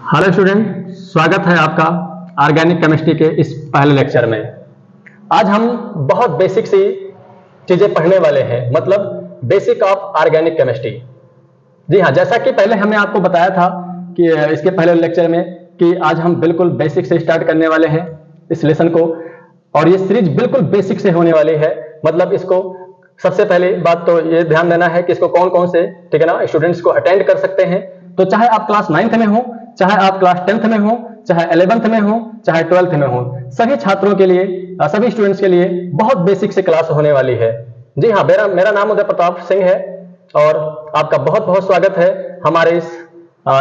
Hello student, स्वागत है आपका ऑर्गेनिक केमिस्ट्री के इस पहले लेक्चर में। आज हम बहुत बेसिक सी चीजें पढ़ने वाले हैं, मतलब बेसिक ऑफ ऑर्गेनिक केमिस्ट्री। जी हाँ, जैसा कि पहले हमने आपको बताया था कि इसके पहले लेक्चर में कि आज हम बिल्कुल बेसिक से स्टार्ट करने वाले हैं इस लेसन को, और ये सीरीज बिल्कुल बेसिक से होने वाली है। मतलब इसको सबसे पहले बात तो ये ध्यान देना है कि इसको कौन कौन से, ठीक है ना, स्टूडेंट्स को अटेंड कर सकते हैं। तो चाहे आप क्लास 9th में हो, चाहे आप क्लास 10th में हो, चाहे 11th में हो, चाहे 12th में हो, सभी छात्रों के लिए, सभी स्टूडेंट्स के लिए बहुत बेसिक से क्लास होने वाली है। जी हाँ, मेरा नाम उदय प्रताप सिंह है और आपका बहुत बहुत स्वागत है हमारे इस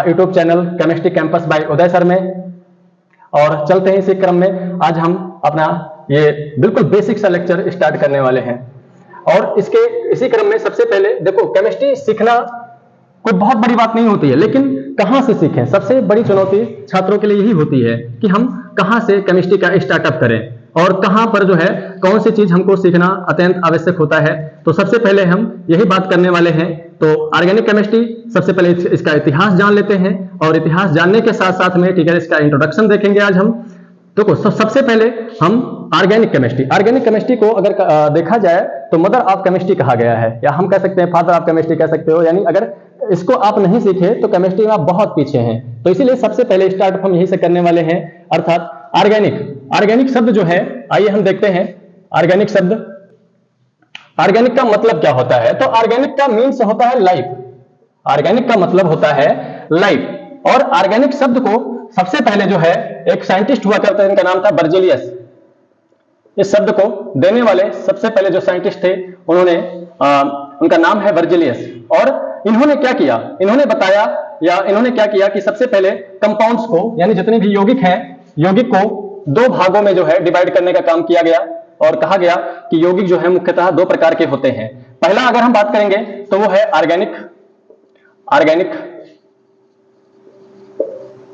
YouTube channel chemistry campus by Uday sir में। और चलते हैं इसी क्रम में, आज हम अपना ये बिल्कुल बेसिक सा लेक्चर स्टार्ट करने वाले हैं। और इसी क्रम में सबसे पहले देखो, केमिस्ट्री सीखना कोई बहुत बड़ी बात नहीं होती है, लेकिन कहां से सीखें, सबसे बड़ी चुनौती छात्रों के लिए यही होती है कि हम कहां से केमिस्ट्री का स्टार्टअप करें और कहां पर जो है कौन सी चीज हमको सीखना अत्यंत आवश्यक होता है। तो सबसे पहले हम यही बात करने वाले हैं। तो ऑर्गेनिक केमिस्ट्री, सबसे पहले इसका इतिहास जान लेते हैं, और इतिहास जानने के साथ साथ में ठीक है इसका इंट्रोडक्शन देखेंगे आज हम। देखो, सबसे पहले हम ऑर्गेनिक केमिस्ट्री को अगर देखा जाए तो मदर ऑफ केमिस्ट्री कहा गया है, या हम कह सकते हैं फादर ऑफ केमिस्ट्री कह सकते हो। यानी अगर इसको आप नहीं सीखे तो केमिस्ट्री में आप बहुत पीछे हैं। तो इसीलिए सबसे पहले स्टार्ट हम यही से करने वाले हैं, अर्थात ऑर्गेनिक शब्द जो है, आइए हम देखते हैं ऑर्गेनिक शब्द। ऑर्गेनिक का मतलब क्या होता है? तो ऑर्गेनिक का मीन्स होता है लाइफ। ऑर्गेनिक का मतलब होता है लाइफ। और ऑर्गेनिक शब्द को सबसे पहले जो है एक साइंटिस्ट हुआ करते हैं, इनका नाम था बर्जेलियस। इस शब्द को देने वाले सबसे पहले जो साइंटिस्ट थे उन्होंने उनका नाम है बर्जेलियस। और इन्होंने क्या किया, इन्होंने बताया या इन्होंने क्या किया कि सबसे पहले कंपाउंड्स को, यानी जितने भी यौगिक हैं, यौगिक को दो भागों में जो है डिवाइड करने का काम किया गया। और कहा गया कि यौगिक जो है मुख्यतः दो प्रकार के होते हैं। पहला अगर हम बात करेंगे तो वो है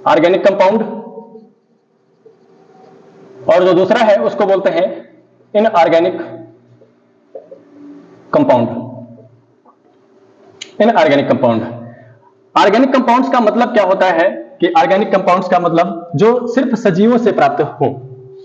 ऑर्गेनिक कंपाउंड, और जो दूसरा है उसको बोलते हैं इनऑर्गेनिक कंपाउंड। ऑर्गेनिक कंपाउंड्स का मतलब क्या होता है कि ऑर्गेनिक कंपाउंड्स का मतलब जो सिर्फ सजीवों से प्राप्त हो।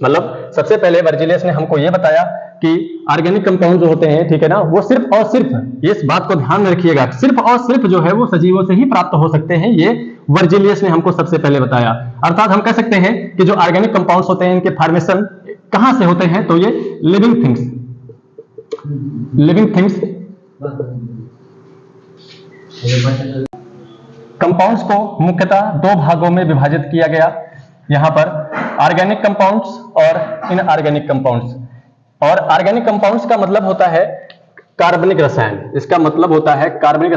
मतलब सबसे पहले बर्जेलियस ने हमको यह बताया कि ऑर्गेनिक कंपाउंड जो होते हैं, ठीक है ना, वो सिर्फ और सिर्फ, इस बात को ध्यान में रखिएगा, सिर्फ और सिर्फ जो है वो सजीवों से ही प्राप्त हो सकते हैं। ये बर्जेलियस ने हमको सबसे पहले बताया। अर्थात हम कह सकते हैं कि जो ऑर्गेनिक कंपाउंड्स होते हैं, इनके फॉर्मेशन कहां से होते हैं? तो ये लिविंग थिंग्स कंपाउंड्स को मुख्यतः दो भागों में विभाजित किया गया, यहां पर ऑर्गेनिक कंपाउंड्स और इनऑर्गेनिक कंपाउंड्स। और ऑर्गेनिक कंपाउंड्स का मतलब होता है कार्बनिक रसायन। इसका मतलब होता है कार्बनिक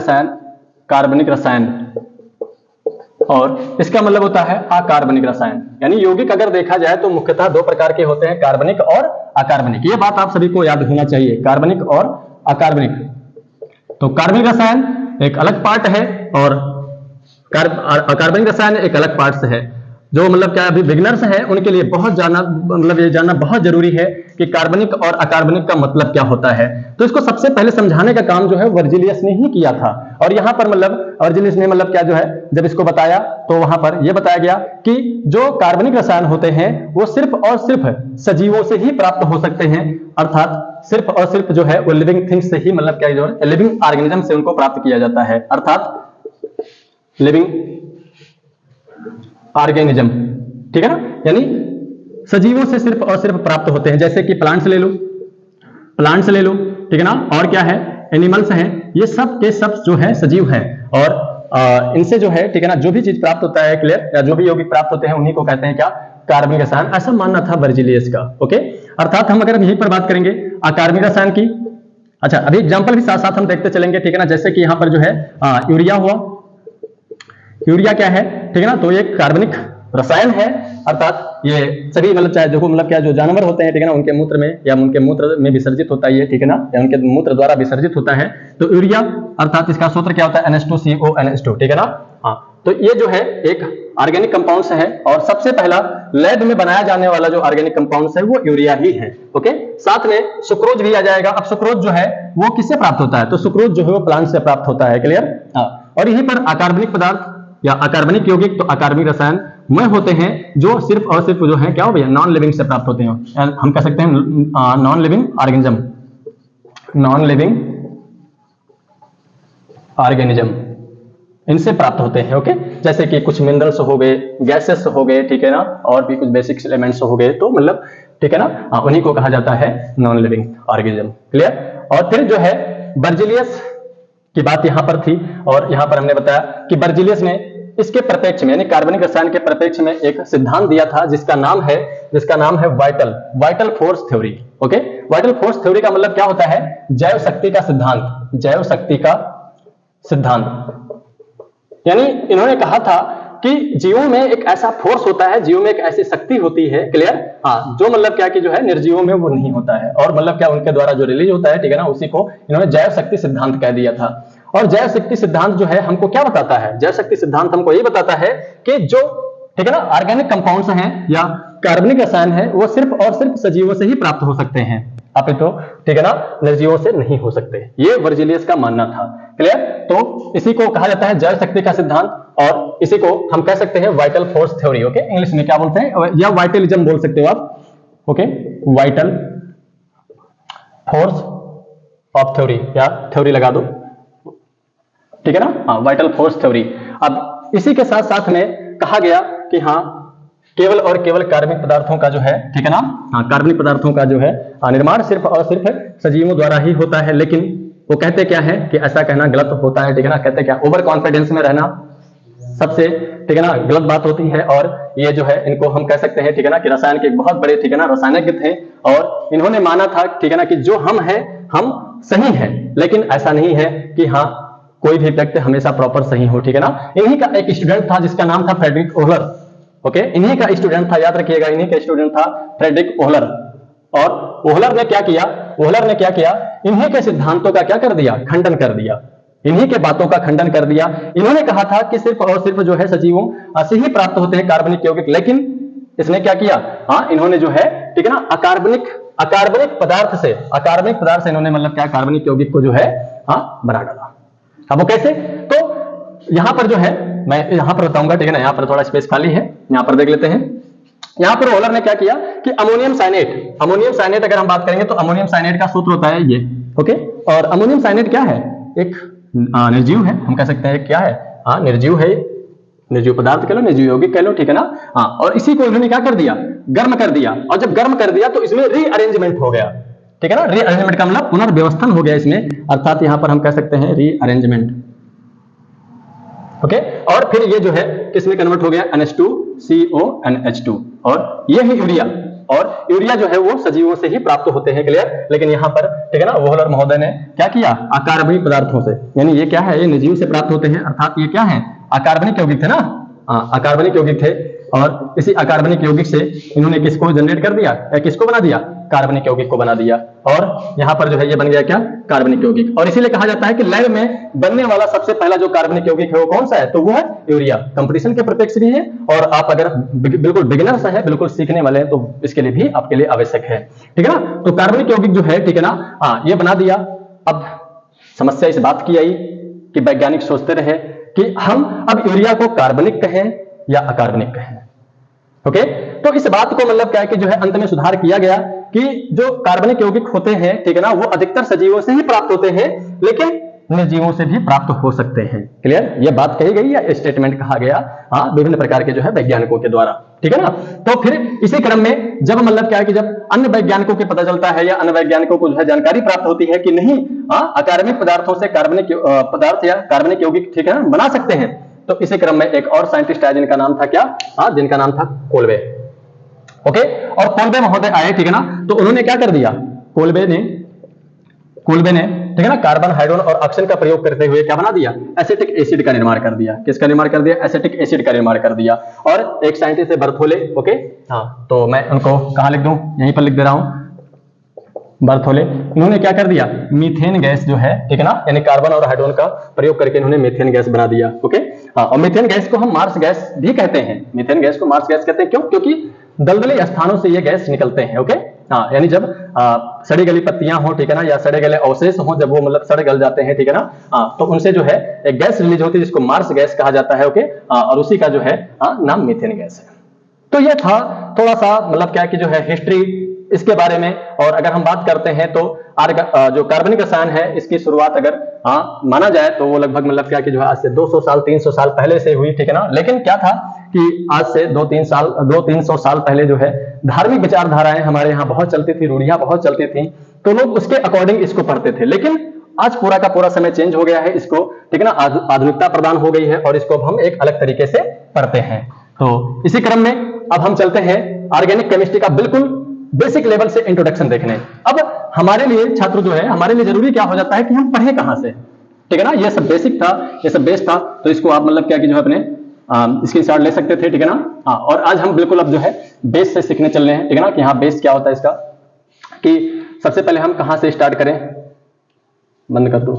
रसायन, और इसका मतलब होता है अकार्बनिक रसायन। यानी यौगिक अगर देखा जाए तो मुख्यतः दो प्रकार के होते हैं, कार्बनिक और अकार्बनिक। ये बात आप सभी को याद होना चाहिए, कार्बनिक और अकार्बनिक। तो कार्बनिक रसायन एक अलग पार्ट है और अकार्बनिक रसायन एक अलग पार्ट से है। जो मतलब क्या अभी बिगिनर्स हैं उनके लिए बहुत ये जानना बहुत जरूरी है कि कार्बनिक और अकार्बनिक का मतलब क्या होता है। तो इसको सबसे पहले समझाने का काम जो है वर्जिलियस ने ही किया था। और यहाँ पर मतलब वर्जिलियस ने मतलब क्या जो है, जब इसको बताया तो वहां पर यह बताया गया कि जो कार्बनिक रसायन होते हैं वो सिर्फ और सिर्फ सजीवों से ही प्राप्त हो सकते हैं। अर्थात सिर्फ और सिर्फ जो है वो लिविंग थिंग्स से ही, मतलब क्या जो है लिविंग ऑर्गेनिज्म से उनको प्राप्त किया जाता है। अर्थात लिविंग ऑर्गेनिज्म, ठीक है ना, यानी सजीवों से सिर्फ और सिर्फ प्राप्त होते हैं। जैसे कि प्लांट्स ले लो, ठीक है ना, और क्या है, एनिमल्स हैं, ये सब के सब जो है सजीव हैं। और इनसे जो है, ठीक है ना, जो भी चीज प्राप्त होता है, क्लियर, या जो भी यौगिक प्राप्त होते हैं उन्हीं को कहते हैं क्या, कार्बनिक रसायन। ऐसा मानना था बर्जेलियस का। ओके, अर्थात हम अगर यहीं पर बात करेंगे अकार्बनिक रसायन की, अच्छा अभी एग्जाम्पल भी साथ साथ हम देखते चलेंगे, ठीक है ना। जैसे कि यहाँ पर जो है यूरिया हुआ, यूरिया क्या है, ठीक है ना, तो ये कार्बनिक रसायन है। अर्थात ये सभी मतलब चाहे देखो मतलब क्या जो जानवर होते हैं, ठीक है ना, उनके मूत्र में या उनके मूत्र में विसर्जित होता है ये, ठीक है ना, या उनके मूत्र द्वारा विसर्जित होता है। तो यूरिया अर्थात इसका सूत्र क्या होता है, NH2CONH2, ठीक है ना। हाँ, तो ये जो है एक ऑर्गेनिक कंपाउंड्स है, और सबसे पहला लैब में बनाया जाने वाला जो ऑर्गेनिक कंपाउंड्स है वो यूरिया ही है। ओके, साथ में सुक्रोज भी आ जाएगा। अब सुक्रोज जो है वो किससे प्राप्त होता है? तो सुक्रोज जो है वो प्लांट से प्राप्त होता है। क्लियर? हाँ, और यहीं पर अकार्बनिक पदार्थ या अकार्बनिक यौगिक, तो अकार्बनिक रसायन में होते हैं जो सिर्फ और सिर्फ जो है क्या हो भैया, नॉन लिविंग से प्राप्त होते हैं। हम कह सकते हैं non living organism, non living organism इनसे प्राप्त होते हैं। ओके, जैसे कि कुछ मिनरल्स हो गए, गैसेस हो गए, ठीक है ना, और भी कुछ बेसिक एलिमेंट्स हो गए, तो मतलब ठीक है ना, उन्हीं को कहा जाता है नॉन लिविंग ऑर्गेनिज्म। क्लियर। और फिर जो है बर्जीलियस की बात यहां पर थी, और यहां पर हमने बताया कि बर्जीलियस ने इसके प्रत्यक्ष में यानी कार्बनिक रसायन के प्रत्यक्ष में एक सिद्धांत दिया था जिसका नाम है vital force theory. Okay, vital force theory का मतलब क्या होता है, जैव शक्ति का सिद्धांत, जैव शक्ति का सिद्धांत। यानी इन्होंने कहा था कि जीवों में एक ऐसा फोर्स होता है, जीवों में एक ऐसी शक्ति होती है, क्लियर, हाँ, जो मतलब क्या कि जो है निर्जीवों में वो नहीं होता है, और मतलब क्या उनके द्वारा जो रिलीज होता है, ठीक है ना, उसी को इन्होंने जैव शक्ति सिद्धांत कह दिया था। और जैव शक्ति सिद्धांत जो है हमको क्या बताता है, जैव शक्ति सिद्धांत हमको ये बताता है कि जो ठीक है ना ऑर्गेनिक कंपाउंड्स हैं या कार्बनिक रसायन है वो सिर्फ और सिर्फ सजीवों से ही प्राप्त हो सकते हैं, अपितु ठीक है ना निर्जीवों से नहीं हो सकते। ये बर्जीलियस का मानना था। क्लियर। तो इसी को कहा जाता है जैव शक्ति का सिद्धांत, और इसी को हम कह सकते हैं vital force theory. Okay, English में क्या बोलते हैं, या वाइटलिज्म बोल सकते हो आप। Okay, vital force of theory, या थ्योरी लगा दो, ठीक है ना, हाँ, वाइटल फोर्स थ्योरी। अब इसी के साथ साथ में कहा गया कि हाँ केवल और केवल कार्बनिक पदार्थों का जो है, ठीक है ना, हाँ, कार्बनिक पदार्थों का जो है निर्माण सिर्फ और सिर्फ सजीवों द्वारा ही होता है। लेकिन वो कहते क्या है कि ऐसा कहना गलत होता है, ठीक है ना, कहते क्या, ओवर कॉन्फिडेंस में रहना सबसे ठीक है ना गलत बात होती है। और ये जो है इनको हम कह सकते हैं, ठीक है ना, कि रसायन के एक बहुत बड़े ठीक है ना रसायनज्ञ थे, और इन्होंने माना था, ठीक है ना, कि जो हम हैं हम सही हैं, लेकिन ऐसा नहीं है कि हाँ कोई भी व्यक्ति हमेशा प्रॉपर सही हो, ठीक है ना। इन्हीं का एक स्टूडेंट था जिसका नाम था फ्रेडरिक ओहलर। ओके, इन्हीं का स्टूडेंट था, याद रखिएगा, इन्हीं का स्टूडेंट था फ्रेडरिक ओहलर। और ओहलर ने क्या किया, इन्हीं के सिद्धांतों का क्या कर दिया, खंडन कर दिया, इन्हीं के बातों का खंडन कर दिया। इन्होंने कहा था कि सिर्फ और सिर्फ जो है सजीवों से ही प्राप्त होते हैं कार्बनिक यौगिक, लेकिन इसने क्या किया, हाँ, इन्होंने जो है ठीक है ना अकार्बनिक पदार्थ से इन्होंने मतलब क्या कार्बनिक यौगिक को जो है हाँ बना डाला। अब वो कैसे, तो यहां पर जो है मैं यहां पर बताऊंगा, ठीक है ना, यहां पर थोड़ा स्पेस खाली है, यहां पर देख लेते हैं। यहां पर ओहलर ने क्या किया कि अमोनियम साइनेट अगर हम बात करेंगे तो अमोनियम साइनेट का सूत्र होता है ये। ओके, और अमोनियम साइनेट क्या है, एक निर्जीव है, हम कह सकते हैं क्या है, हाँ निर्जीव है, निर्जीव पदार्थ कह लो, निर्जीव यौगिक कह लो, ठीक है ना, हाँ। और इसी को इन्होंने क्या कर दिया, गर्म कर दिया, और जब गर्म कर दिया तो इसमें रीअरेंजमेंट हो गया, ठीक है ना, रीअरेंजमेंट का मतलब पुनर्व्यवस्थन हो गया इसमें, अर्थात यहां पर हम कह सकते हैं रीअरेंजमेंट। ओके, और फिर ये जो है किसमें कन्वर्ट हो गया, NH2CONH2, और ये है यूरिया, और यूरिया जो है वो सजीवों से ही प्राप्त होते हैं। क्लियर। लेकिन यहाँ पर ठीक है ना ओहलर महोदय ने क्या किया, अकार्बनिक पदार्थों से, यानी ये क्या है, ये निर्जीव से प्राप्त होते हैं, अर्थात ये क्या है, अकार्बनिक यौगिक थे ना, अकार्बनिक यौगिक थे, और इसी अकार्बनिक यौगिक से इन्होंने किसको जनरेट कर दिया, या किसको बना दिया, कार्बनिक यौगिक को बना दिया, और यहाँ पर जो है ये बन गया क्या, कार्बनिक यौगिक। और इसीलिए कहा जाता है कि लैब में बनने वाला सबसे पहला जो कार्बनिक यौगिक है वो कौन सा है, तो वो है यूरिया। कंपटीशन के प्रत्यक्ष भी है, और आप अगर बिल्कुल बिगिनर्स है, बिल्कुल सीखने वाले हैं, तो इसके लिए भी आपके लिए आवश्यक है, ठीक है ना। तो कार्बनिक यौगिक जो है, ठीक है ना, हाँ, ये बना दिया। अब समस्या इस बात की आई कि वैज्ञानिक सोचते रहे कि हम अब यूरिया को कार्बनिक कहें या अकार्बनिक कहें। ओके, तो इस बात को मतलब क्या है कि जो है अंत में सुधार किया गया कि जो कार्बनिक यौगिक होते हैं, ठीक है ना, वो अधिकतर सजीवों से ही प्राप्त होते हैं, लेकिन निर्जीवों से भी प्राप्त हो सकते हैं। क्लियर, ये बात कही गई या स्टेटमेंट कहा गया, हाँ, विभिन्न प्रकार के जो है वैज्ञानिकों के द्वारा, ठीक है ना। तो फिर इसी क्रम में जब मतलब क्या है कि जब अन्य वैज्ञानिकों को पता चलता है, या अन्य वैज्ञानिकों को जो है जानकारी प्राप्त होती है कि नहीं, हाँ, अकार्बनिक पदार्थों से कार्बनिक पदार्थ या कार्बनिक यौगिक ठीक है बना सकते हैं, तो इसी क्रम में एक और साइंटिस्ट आए जिनका नाम था क्या, हाँ, जिनका नाम था कोल्बे। ओके, और कोल्बे महोदय आए, ठीक है ना, तो उन्होंने क्या कर दिया, कोल्बे ने ठीक है ना कार्बन, हाइड्रोजन और ऑक्सीजन का प्रयोग करते हुए क्या बना दिया, एसिटिक एसिड का निर्माण कर दिया। किसका निर्माण कर दिया, एसिटिक एसिड का निर्माण कर दिया। और एक साइंटिस्ट है बर्थोले। ओके, हाँ, तो मैं उनको कहां लिख दूं, यहीं पर लिख दे रहा हूं, बर्थोले। इन्होंने क्या कर दिया, मीथेन गैस जो है, ठीक है ना, यानी कार्बन और हाइड्रोजन का प्रयोग करके इन्होंने मीथेन गैस बना दिया। ओके, हाँ, और मीथेन गैस को हम मार्स गैस भी कहते हैं, मीथेन गैस को मार्स गैस कहते हैं। क्यों, क्योंकि दलदली स्थानों से ये गैस निकलते हैं। ओके, हाँ, यानी जब सड़ी गली पत्तियां हो, ठीक है ना, या सड़े गले अवशेष हो, जब वो मतलब सड़ गल जाते हैं, ठीक है ना, तो उनसे जो है एक गैस रिलीज होती है जिसको मार्स गैस कहा जाता है। ओके, और उसी का जो है नाम मीथेन गैस है। तो ये था थोड़ा सा मतलब क्या कि जो है हिस्ट्री इसके बारे में। और अगर हम बात करते हैं तो जो कार्बनिक रसायन है इसकी शुरुआत अगर माना जाए तो वो लगभग मतलब क्या कि जो है आज से 200 साल 300 साल पहले से हुई, ठीक है ना। लेकिन क्या था कि आज से 200-300 साल पहले जो है धार्मिक विचारधाराएं हमारे यहाँ बहुत चलती थी, रूढ़ियां बहुत चलती थी, तो लोग उसके अकॉर्डिंग इसको पढ़ते थे। लेकिन आज पूरा का पूरा समय चेंज हो गया है, इसको ठीक है ना, आधुनिकता प्रदान हो गई है और इसको अब हम एक अलग तरीके से पढ़ते हैं। तो इसी क्रम में अब हम चलते हैं ऑर्गेनिक केमिस्ट्री का बिल्कुल बेसिक लेवल से इंट्रोडक्शन देखने। अब हमारे लिए छात्र जो है, हमारे लिए जरूरी क्या हो जाता है कि हम पढ़े कहां से, ठीक है ना। ये सब बेसिक था, ये सब बेस था, तो इसको आप मतलब क्या कि जो है अपने स्क्रीनशॉट ले सकते थे, ठीक है ना। और आज हम बिल्कुल अब जो है बेस से सीखने चल रहे हैं, ठीक है ना, कि हाँ बेस क्या होता है इसका, कि सबसे पहले हम कहां से स्टार्ट करें। बंद कर दो।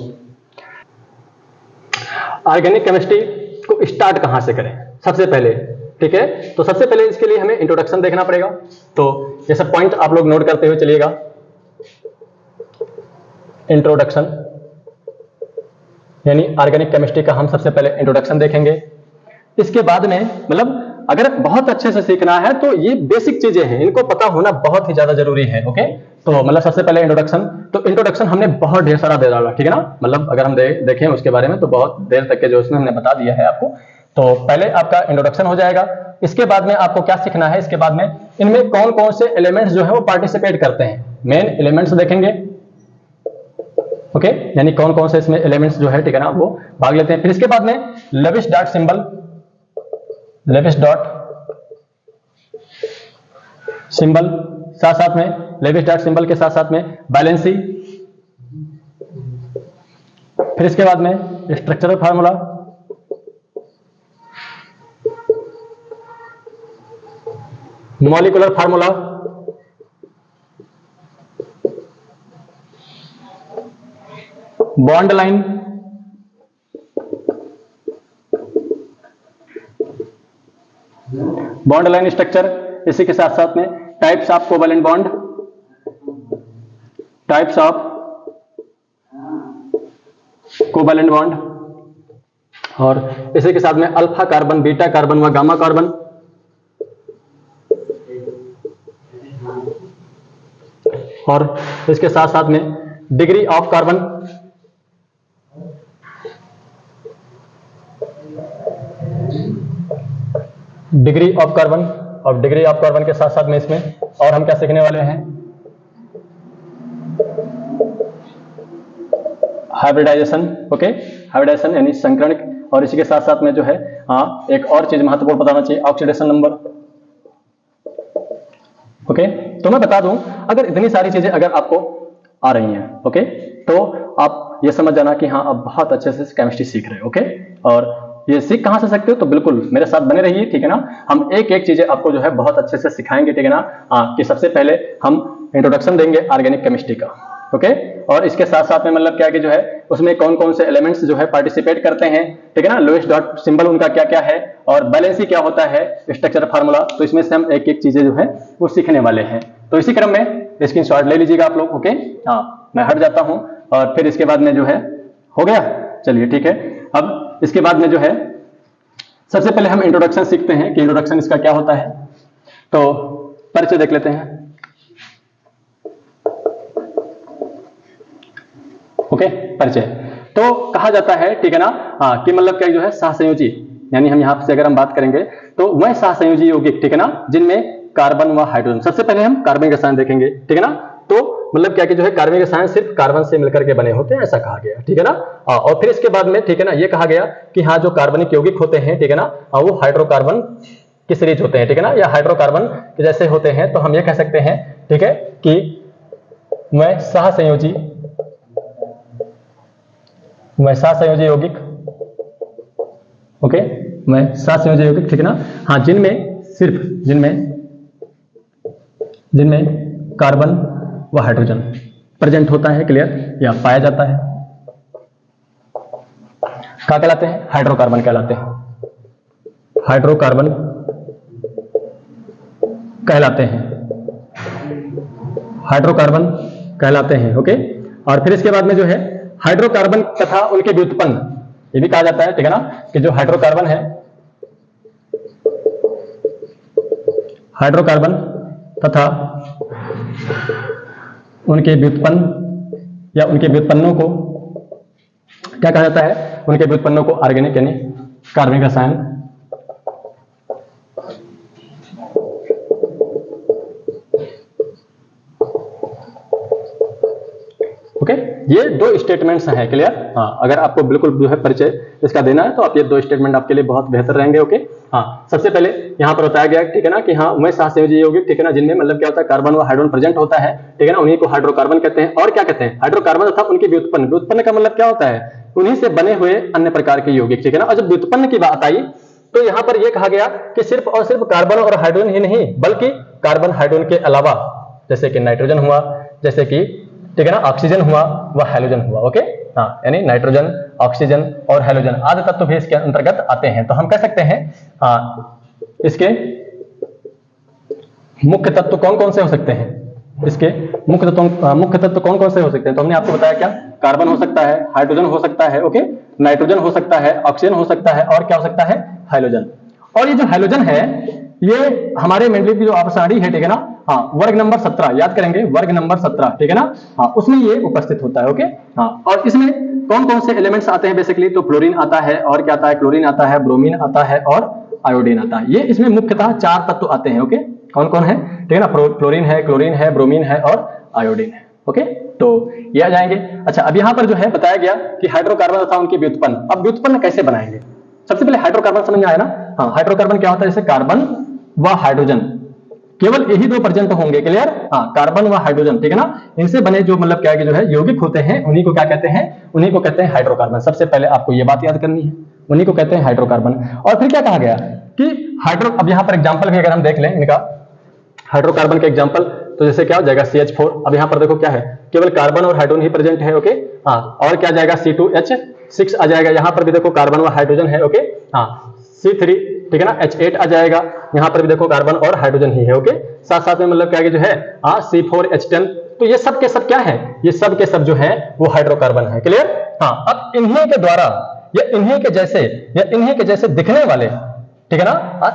ऑर्गेनिक केमिस्ट्री को स्टार्ट कहां से करें सबसे पहले, ठीक है। तो सबसे पहले इसके लिए हमें इंट्रोडक्शन देखना पड़ेगा। तो ये सब पॉइंट आप लोग नोट करते हुए चलिएगा। इंट्रोडक्शन यानी ऑर्गेनिक केमिस्ट्री का हम सबसे पहले इंट्रोडक्शन देखेंगे। इसके बाद में मतलब अगर बहुत अच्छे से सीखना है तो ये बेसिक चीजें हैं, इनको पता होना बहुत ही ज्यादा जरूरी है। ओके, तो मतलब सबसे पहले इंट्रोडक्शन, तो इंट्रोडक्शन हमने बहुत ढेर सारा दे डाला, ठीक है ना। मतलब अगर हम देखें उसके बारे में तो बहुत देर तक के जो उसमें हमने बता दिया है आपको। तो पहले आपका इंट्रोडक्शन हो जाएगा। इसके बाद में आपको क्या सीखना है, इसके बाद में इनमें कौन कौन से एलिमेंट्स जो है वो पार्टिसिपेट करते हैं, मेन एलिमेंट्स देखेंगे। ओके, यानी कौन कौन से इसमें एलिमेंट्स जो है, ठीक है ना, वो भाग लेते हैं। फिर इसके बाद में Lewis dot symbol, Lewis dot symbol, साथ साथ में लेविस डॉट सिंबल के साथ साथ में वैलेंसी। फिर इसके बाद में structural formula, molecular formula, bond line, bond line structure, इसी के साथ साथ में types of covalent bond, types of covalent bond, और इसी के साथ में अल्फा कार्बन, बीटा कार्बन व गामा कार्बन, और इसके साथ साथ में degree of carbon, degree of carbon, और डिग्री ऑफ कार्बन के साथ साथ में इसमें और हम क्या सीखने वाले हैं, हाइब्रिडाइजेशन। ओके, हाइब्रिडाइजेशन यानी संकरणिक, और इसी के साथ साथ में जो है एक और चीज महत्वपूर्ण बताना चाहिए, ऑक्सीडेशन नंबर। ओके, तो मैं बता दूं, अगर इतनी सारी चीजें अगर आपको आ रही हैं, ओके, तो आप ये समझ जाना कि हाँ आप बहुत अच्छे से केमिस्ट्री सीख रहे हो। ओके, और ये सीख कहां से सकते हो, तो बिल्कुल मेरे साथ बने रहिए, ठीक है ना। हम एक एक चीजें आपको जो है बहुत अच्छे से सिखाएंगे, ठीक है ना। कि सबसे पहले हम इंट्रोडक्शन देंगे ऑर्गेनिक केमिस्ट्री का। ओके, और इसके साथ साथ में मतलब क्या कि जो है उसमें कौन कौन से एलिमेंट्स जो है पार्टिसिपेट करते हैं, ठीक है ना, लोएस्ट डॉट सिंबल उनका क्या क्या है, और बैलेंसी क्या होता है, स्ट्रक्चर फार्मूला। तो इसमें से हम एक एक चीजें जो है वो सीखने वाले हैं। तो इसी क्रम में स्क्रीनशॉट ले लीजिएगा आप लोग। ओके, मैं हट जाता हूं, और फिर इसके बाद में जो है हो गया, चलिए ठीक है। अब इसके बाद में जो है सबसे पहले हम इंट्रोडक्शन सीखते हैं कि इंट्रोडक्शन इसका क्या होता है। तो परिचय देख लेते हैं। ओके, परिचय तो कहा जाता है, ठीक है ना, कि मतलब क्या जो है सहसंयोजी, यानी हम यहां से अगर हम बात करेंगे तो वह सहसंयोजी यौगिक, ठीक है ना, जिनमें कार्बन व हाइड्रोजन। सबसे पहले हम कार्बनिक रसायन देखेंगे, ठीक है ना। तो मतलब क्या कि जो है कार्बनिक रसायन सिर्फ कार्बन से मिलकर के बने होते हैं, ऐसा कहा गया, ठीक है ना। और फिर इसके बाद में, ठीक है ना, ये कहा गया कि हाँ जो कार्बनिक यौगिक होते हैं, ठीक है ना, वो हाइड्रोकार्बन की सीरीज होते हैं, ठीक है ना, या हाइड्रोकार्बन जैसे होते हैं। तो हम ये कह सकते हैं, ठीक है, कि वह सहसंयोजी यौगिक, ओके, मैं सहसंयोजी यौगिक, ठीक है ना, हाँ, जिनमें कार्बन व हाइड्रोजन प्रेजेंट होता है, क्लियर, या पाया जाता है। क्या कहलाते हैं, हाइड्रोकार्बन कहलाते हैं, हाइड्रोकार्बन कहलाते हैं। हाइड्रोकार्बन कहलाते हैं। ओके, और फिर इसके बाद में जो है हाइड्रोकार्बन तथा उनके व्युत्पन्न, ये भी कहा जाता है, ठीक है ना, कि जो हाइड्रोकार्बन है, हाइड्रोकार्बन तथा उनके व्युत्पन्न या उनके व्युत्पन्नों को क्या कहा जाता है? उनके व्युत्पन्नों को ऑर्गेनिक यानी कार्बनिक रसायन। ओके, ये दो स्टेटमेंट्स हैं, क्लियर? हाँ, अगर आपको बिल्कुल जो है परिचय इसका देना है तो आप ये दो स्टेटमेंट आपके लिए बहुत बेहतर रहेंगे। ओके, हाँ, सबसे पहले यहाँ पर बताया गया, ठीक है ना, कि हाँ उमेश सहसंयोजी यौगिक, ठीक है ना, जिनमें मतलब क्या होता है, कार्बन व हाइड्रोजन प्रेजेंट होता है, ठीक है ना, उन्हीं को हाइड्रोकार्बन कहते हैं। और क्या कहते हैं? हाइड्रोकार्बन तथा उनके व्युत्पन्न। व्युत्पन्न का मतलब क्या होता है? उन्हीं से बने हुए अन्य प्रकार के यौगिक, ठीक है ना। और जब व्युत्पन्न की बात आई तो यहाँ पर यह कहा गया कि सिर्फ और सिर्फ कार्बन और हाइड्रोजन ही नहीं, बल्कि कार्बन हाइड्रोजन के अलावा जैसे कि नाइट्रोजन हुआ, जैसे कि, ठीक है ना, ऑक्सीजन हुआ व हैलोजन हुआ। ओके, हाँ, यानी नाइट्रोजन, ऑक्सीजन और हैलोजन आदि तत्व भी इसके अंतर्गत आते हैं। तो हम कह सकते हैं इसके मुख्य तत्व कौन कौन से हो सकते हैं? इसके मुख्य तत्व कौन कौन से हो सकते हैं? तो हमने आपको बताया क्या? कार्बन हो सकता है, हाइड्रोजन हो सकता है, ओके, नाइट्रोजन हो सकता है, ऑक्सीजन हो सकता है, और क्या हो सकता है? हैलोजन। और ये जो हैलोजन है ये हमारे मेंडलीव की जो आवर्साणी है, ठीक है ना, हाँ, वर्ग नंबर 17 याद करेंगे, वर्ग नंबर 17, ठीक है ना, हाँ, उसमें ये उपस्थित होता है। ओके, हाँ, और इसमें कौन कौन से एलिमेंट्स आते हैं बेसिकली? तो फ्लोरीन आता है, और क्या आता है? क्लोरीन आता है, ब्रोमीन आता है, और आयोडीन आता है। ये इसमें मुख्यतः 4 तत्व आते हैं। ओके, कौन कौन है? ठीक है ना, फ्लोरीन है, क्लोरीन है, ब्रोमीन है, और आयोडीन है। ओके, तो ये आ जाएंगे। अच्छा, अब यहाँ पर जो है बताया गया कि हाइड्रोकार्बन तथा उनके व्युत्पन्न। अब व्युत्पन्न कैसे बनाएंगे? सबसे पहले हाइड्रोकार्बन समझ में आया ना? हाँ, हाइड्रोकार्बन क्या होता है? जैसे कार्बन व हाइड्रोजन, केवल यही दो प्रेजेंट होंगे, क्लियर? हाँ, कार्बन व हाइड्रोजन, ठीक है ना, इनसे बने जो मतलब क्या है कि जो है यौगिक होते हैं, उन्हीं को क्या कहते हैं? उन्हीं को कहते हैं हाइड्रोकार्बन। सबसे पहले आपको ये बात याद करनी है, उन्हीं को कहते हैं हाइड्रोकार्बन। और फिर क्या कहा गया कि अब यहाँ पर एग्जाम्पल भी अगर हम देख लें इनका, हाइड्रोकार्बन के एग्जाम्पल, तो जैसे क्या हो जाएगा? CH4। अब यहाँ पर देखो क्या है, केवल कार्बन और हाइड्रोजन ही प्रेजेंट है। ओके, हाँ, और क्या जाएगा? C2H6 आ जाएगा। यहाँ पर भी देखो कार्बन व हाइड्रोजन है। ओके, हाँ, C3, ठीक है ना, H8 आ जाएगा। यहाँ पर भी देखो कार्बन और हाइड्रोजन ही है। ओके, साथ साथ में मतलब क्या है जो है, हाँ, C4H10। तो ये सब के सब क्या है? ये सब के सब जो है वो हाइड्रोकार्बन है, क्लियर? हाँ, अब इन्हीं के द्वारा या इन्हीं के जैसे दिखने वाले, ठीक है ना,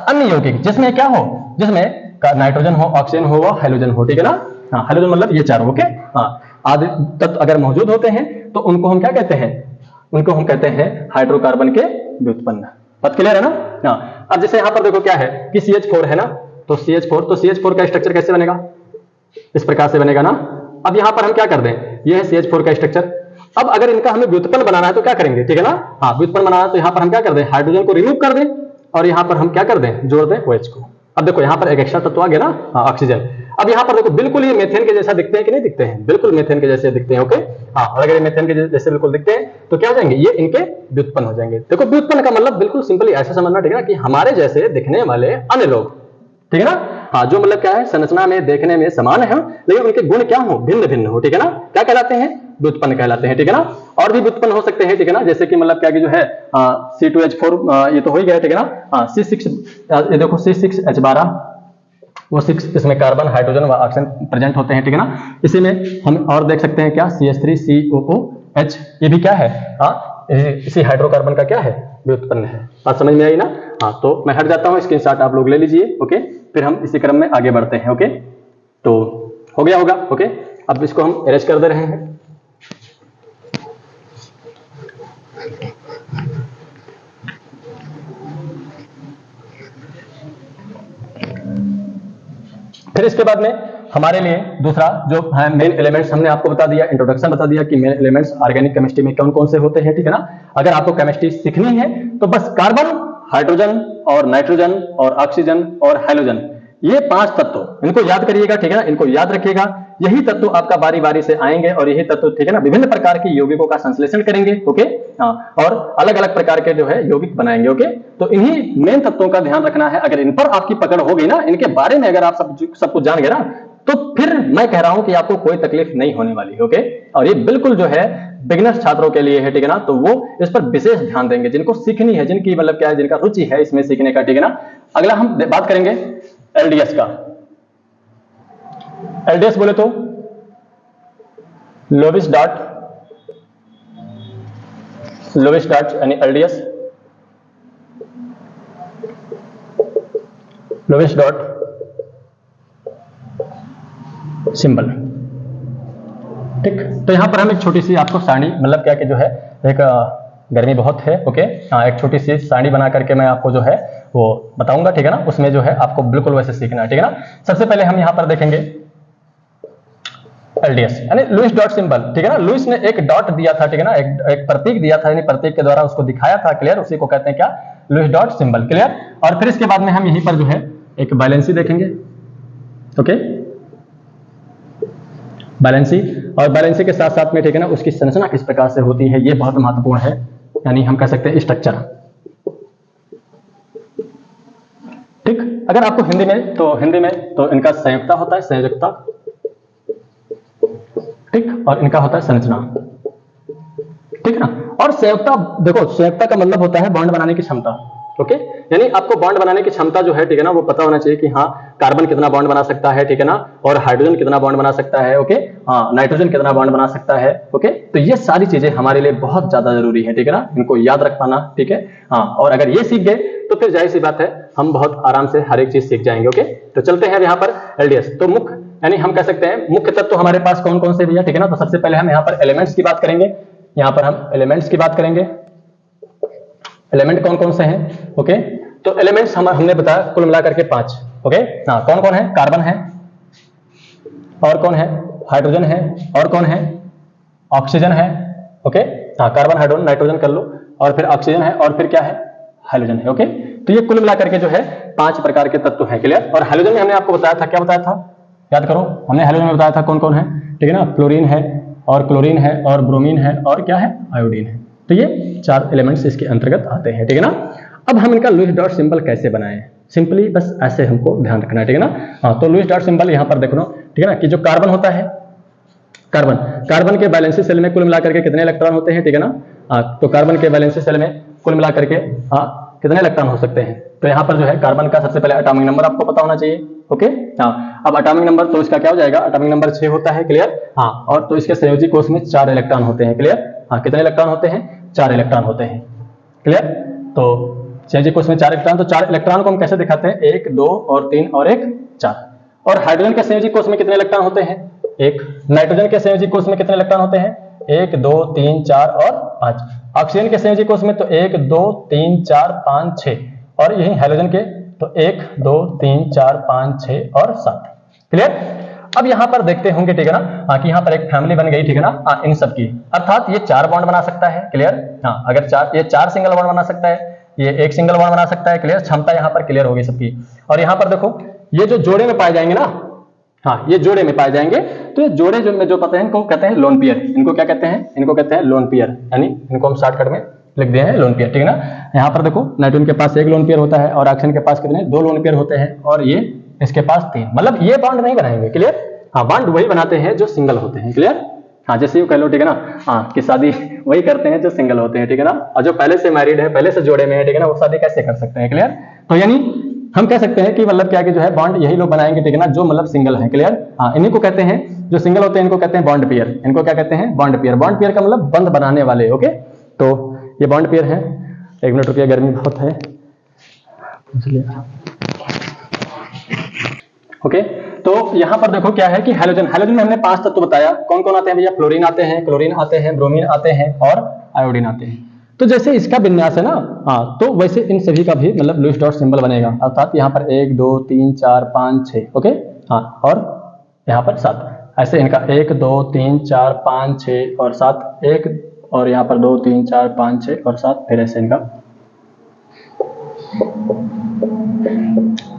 अन्य यौगिक जिसमें क्या हो, जिसमें नाइट्रोजन हो, ऑक्सीजन हो, हैलोजन हो, ठीक है ना, हाँ, हैलोजन मतलब ये चारों। ओके, हाँ, आदि तत्व अगर मौजूद होते हैं तो उनको हम क्या कहते हैं? उनको हम कहते हैं हाइड्रोकार्बन के व्युत्पन्न। बात क्लियर है ना? हाँ, अब जैसे यहाँ पर देखो क्या है कि CH4 है ना, तो CH4 का स्ट्रक्चर कैसे बनेगा? इस प्रकार से बनेगा ना। अब यहाँ पर हम क्या कर दें, ये है CH4 का स्ट्रक्चर। अब अगर इनका हमें व्युत्पन्न बनाना है तो क्या करेंगे? ठीक है ना, हाँ, व्युत्पन्न बनाना है तो यहाँ पर हम क्या कर दें? हाइड्रोजन को रिमूव कर दें, और यहाँ पर हम क्या कर दें? जोड़ दें OH को। अब देखो यहाँ पर एक एक्स्ट्रा तत्व आ गया ना, हाँ, ऑक्सीजन। अब यहाँ पर देखो बिल्कुल ये मेथेन के जैसा दिखते हैं कि नहीं दिखते हैं? बिल्कुल मेथेन के जैसे दिखते हैं। ओके, हाँ, और अगर ये मेथेन के जैसे बिल्कुल दिखते हैं तो क्या हो जाएंगे? ये इनके व्युत्पन्न हो जाएंगे। देखो, व्युत्पन्न का मतलब बिल्कुल सिंपली ऐसे समझना, ठीक है ना, कि हमारे जैसे दिखने वाले अन्य लोग, ठीक है ना, हाँ, जो मतलब क्या है, संरचना में देखने में समान है, लेकिन उनके गुण क्या हो? भिन्न भिन्न हो, ठीक है ना, क्या कहलाते हैं? व्युत्पन्न कहलाते हैं, ठीक है ना। और भी व्युत्पन्न हो सकते हैं, ठीक है ना, जैसे कि मतलब क्या कि जो है C2H4, ये तो हो ही गया, ठीक है ना, C6, ये देखो C6H12, वो 6, इसमें कार्बन, हाइड्रोजन व ऑक्सीजन प्रेजेंट होते हैं, ठीक है ना। इसी में हम और देख सकते हैं क्या? CH3COOH, ये भी क्या है? हाँ, इसी हाइड्रोकार्बन का क्या है? व्युत्पन्न है। बात समझ में आई ना? हाँ, तो मैं हट जाता हूँ, स्क्रीनशॉट आप लोग ले लीजिए। ओके, फिर हम इसी क्रम में आगे बढ़ते हैं। ओके, तो हो गया होगा। ओके, अब इसको हम अरेंज कर दे रहे हैं। फिर इसके बाद में हमारे लिए दूसरा जो है मेन एलिमेंट्स, हमने आपको बता दिया, इंट्रोडक्शन बता दिया कि मेन एलिमेंट्स ऑर्गेनिक केमिस्ट्री में कौन कौन से होते हैं, ठीक है ना। अगर आपको केमिस्ट्री सीखनी है तो बस कार्बन, हाइड्रोजन और नाइट्रोजन और ऑक्सीजन और हैलोजन, ये 5 तत्व इनको याद करिएगा, ठीक है ना, इनको याद रखिएगा। यही तत्व आपका बारी बारी से आएंगे और यही तत्व, ठीक है ना, विभिन्न प्रकार के यौगिकों का संश्लेषण करेंगे। ओके, हाँ, और अलग अलग प्रकार के जो है यौगिक बनाएंगे। ओके, तो इन्हीं मेन तत्वों का ध्यान रखना है। अगर इन पर आपकी पकड़ हो गई ना, इनके बारे में अगर आप सब कुछ जान गए ना, तो फिर मैं कह रहा हूं कि आपको कोई तकलीफ नहीं होने वाली। ओके, और ये बिल्कुल जो है बिगिनर्स छात्रों के लिए है, ठीक है ना, तो वो इस पर विशेष ध्यान देंगे, जिनको सीखनी है, जिनकी मतलब क्या है, जिनका रुचि है इसमें सीखने का, ठीक है ना। अगला हम बात करेंगे एलडीएस का। एलडीएस बोले तो लोवेस्ट डॉट यानी LDS, लोवेस्ट डॉट सिंबल। ठीक, तो यहां पर हम एक छोटी सी आपको सारणी, मतलब क्या कि जो है एक गर्मी बहुत है, ओके, हाँ, एक छोटी सी सारणी बना करके मैं आपको जो है वो बताऊंगा, ठीक है ना। उसमें जो है आपको बिल्कुल वैसे सीखना है, ठीक है ना। सबसे पहले हम यहां पर देखेंगे LDS यानी लुईस डॉट सिंबल, ठीक है ना। लुईस ने एक डॉट दिया था, ठीक है ना, एक प्रतीक दिया था, यानी प्रतीक के द्वारा उसको दिखाया था, क्लियर, उसी को कहते हैं क्या, लुईस डॉट सिंबल, क्लियर। और फिर इसके बाद में हम यहीं पर जो है एक बैलेंसी देखेंगे, ओके, बैलेंसी। और बैलेंसी के साथ साथ में, ठीक है ना, उसकी संरचना किस प्रकार से होती है, ये बहुत महत्वपूर्ण है, यानी हम कह सकते हैं स्ट्रक्चर। ठीक, अगर आपको हिंदी में तो इनका संयुक्ता होता है, संयोजकता, ठीक, और इनका होता है संरचना, ठीक है ना। और संयुक्ता, देखो संयुक्ता का मतलब होता है बॉन्ड बनाने की क्षमता, ओके, यानी आपको बॉन्ड बनाने की क्षमता जो है, ठीक है ना, वो पता होना चाहिए कि हाँ कार्बन कितना बॉन्ड बना सकता है, ठीक है ना, और हाइड्रोजन कितना बॉन्ड बना सकता है, ओके, हाँ, नाइट्रोजन कितना बॉन्ड बना सकता है, ओके। तो ये सारी चीजें हमारे लिए बहुत ज्यादा जरूरी है, ठीक है ना, इनको याद रख पाना, ठीक है, हाँ। और अगर ये सीख गए तो फिर जाहिर सी बात है हम बहुत आराम से हर एक चीज सीख जाएंगे, ओके। तो चलते हैं यहाँ पर LDS, तो मुख्य, यानी हम कह सकते हैं मुख्य तत्व हमारे पास कौन कौन से भैया, ठीक है ना। तो सबसे पहले हम यहाँ पर एलिमेंट्स की बात करेंगे, यहाँ पर हम एलिमेंट्स की बात करेंगे, एलिमेंट कौन कौन से हैं, ओके। तो एलिमेंट्स हमने बताया कुल मिलाकर के 5, ओके, हाँ, कौन कौन है, कार्बन है, और कौन है, हाइड्रोजन है, और कौन है, ऑक्सीजन है, ओके, हाँ, कार्बन, हाइड्रोजन, नाइट्रोजन कर लो, और फिर ऑक्सीजन है, और फिर क्या है, हाइड्रोजन है, ओके। तो ये कुल मिलाकर के जो है 5 प्रकार के तत्व हैं, क्लियर। और हाइड्रोजन में हमने आपको बताया था, क्या बताया था, याद करो, हमने हाइड्रोजन में बताया था कौन कौन है, ठीक है ना, फ्लोरीन है, और क्लोरीन है, और ब्रोमीन है, और क्या है, आयोडीन है। तो ये 4 एलिमेंट्स इसके अंतर्गत आते हैं, ठीक है ना। अब हम इनका लुईस डॉट सिंबल कैसे बनाएं, सिंपली बस ऐसे हमको ध्यान रखना है, ठीक है ना। हाँ, तो लुईस डॉट सिंबल यहाँ पर देखो, ठीक है ना, कि जो कार्बन होता है, कार्बन के वैलेंसी सेल में कुल मिलाकर के कितने इलेक्ट्रॉन होते हैं, ठीक है ना। हाँ, तो कार्बन के वैलेंसी सेल में कुल मिलाकर के हाँ कितने इलेक्ट्रॉन हो सकते हैं। तो यहाँ पर जो है कार्बन का सबसे पहले एटॉमिक नंबर आपको पता होना चाहिए, ओके, हाँ। अब एटॉमिक नंबर तो इसका क्या हो जाएगा, एटॉमिक नंबर 6 होता है, क्लियर, हाँ। और तो इसके संयोजी कोष में 4 इलेक्ट्रॉन होते हैं, क्लियर, हाँ, कितने इलेक्ट्रॉन होते हैं, 4 इलेक्ट्रॉन होते हैं, क्लियर। तो संयोजी कोष में 4 इलेक्ट्रॉन, तो 4 इलेक्ट्रॉन को हम कैसे दिखाते हैं, 1 2 और 3 और 1 4। और हाइड्रोजन के संयोजी कोष में कितने इलेक्ट्रॉन होते हैं, 1। नाइट्रोजन के संयोजी कोष में कितने इलेक्ट्रॉन होते हैं, 1 2 3 4 और 5। ऑक्सीजन के संयोजी कोष में तो 1 2 3 4 5 6, और यही हाइड्रोजन के तो 1 2 3 4 5 6 और 7, क्लियर। अब यहां पर देखते होंगे, ठीक है ना, कि यहां पर एक फैमिली बन गई, ठीक है ना, इन सब की, अर्थात ये 4 बॉन्ड बना सकता है, क्लियर, हाँ। अगर 4, ये 4 सिंगल बॉन्ड बना सकता है, ये 1 सिंगल बॉन्ड बना सकता है, क्लियर, क्षमता यहां पर क्लियर होगी सबकी। और यहां पर देखो ये जो जोड़े में पाए जाएंगे ना, हाँ, ये जोड़े में पाए जाएंगे, तो ये जोड़े जो पता है इनको कहते हैं लोन पेयर। इनको क्या कहते हैं, इनको कहते हैं लोन पेयर, यानी इनको हम शॉर्टकट में लिख दिए हैं लोन पेयर, ठीक है ना। यहाँ पर देखो नाइट्रोजन के पास 1 लोन पेयर होता है, और ऑक्सीजन के पास कितने, 2 लोन पेयर होते हैं, और ये इसके पास 3, मतलब ये बॉन्ड नहीं बनाएंगे, क्लियर, हाँ। बॉन्ड वही बनाते हैं जो सिंगल होते हैं, क्लियर, हाँ। जैसे यू कह लो, ठीक है ना, हाँ, कि शादी वही करते हैं जो सिंगल होते हैं, ठीक है ना। और जो पहले से मैरिड है, पहले से जोड़े में है, ठीक है ना, वो शादी कैसे कर सकते हैं, क्लियर। तो यानी हम कह सकते हैं कि मतलब क्या कि जो है बॉन्ड यही लोग बनाएंगे, ठीक है ना, जो मतलब सिंगल है, क्लियर, हाँ। इन्हीं को कहते हैं, जो सिंगल होते हैं इनको कहते हैं बॉन्ड पेयर। इनको क्या कहते हैं, बॉन्ड पेयर। बॉन्ड पेयर का मतलब बंद बनाने वाले, ओके। तो ये बॉन्ड पेयर है। 1 मिनट रुकिए, गर्मी बहुत है, ओके। तो यहां पर देखो क्या है कि हाइड्रोजन में हमने 5 तत्व बताया, कौन कौन आते हैं भैया, फ्लोरीन आते हैं, क्लोरीन आते हैं, ब्रोमीन आते हैं, और आयोडीन आते हैं। तो जैसे इसका विन्यास है ना, हाँ, तो वैसे इन सभी का भी मतलब लुईस डॉट सिंबल बनेगा, अर्थात यहाँ पर 1 2 3 4 5 6, ओके, हाँ, और यहाँ पर 7, ऐसे इनका 1 2 3 4 5 6 और 7, 1, और यहाँ पर 2 3 4 5 6 और 7, फिर ऐसे इनका,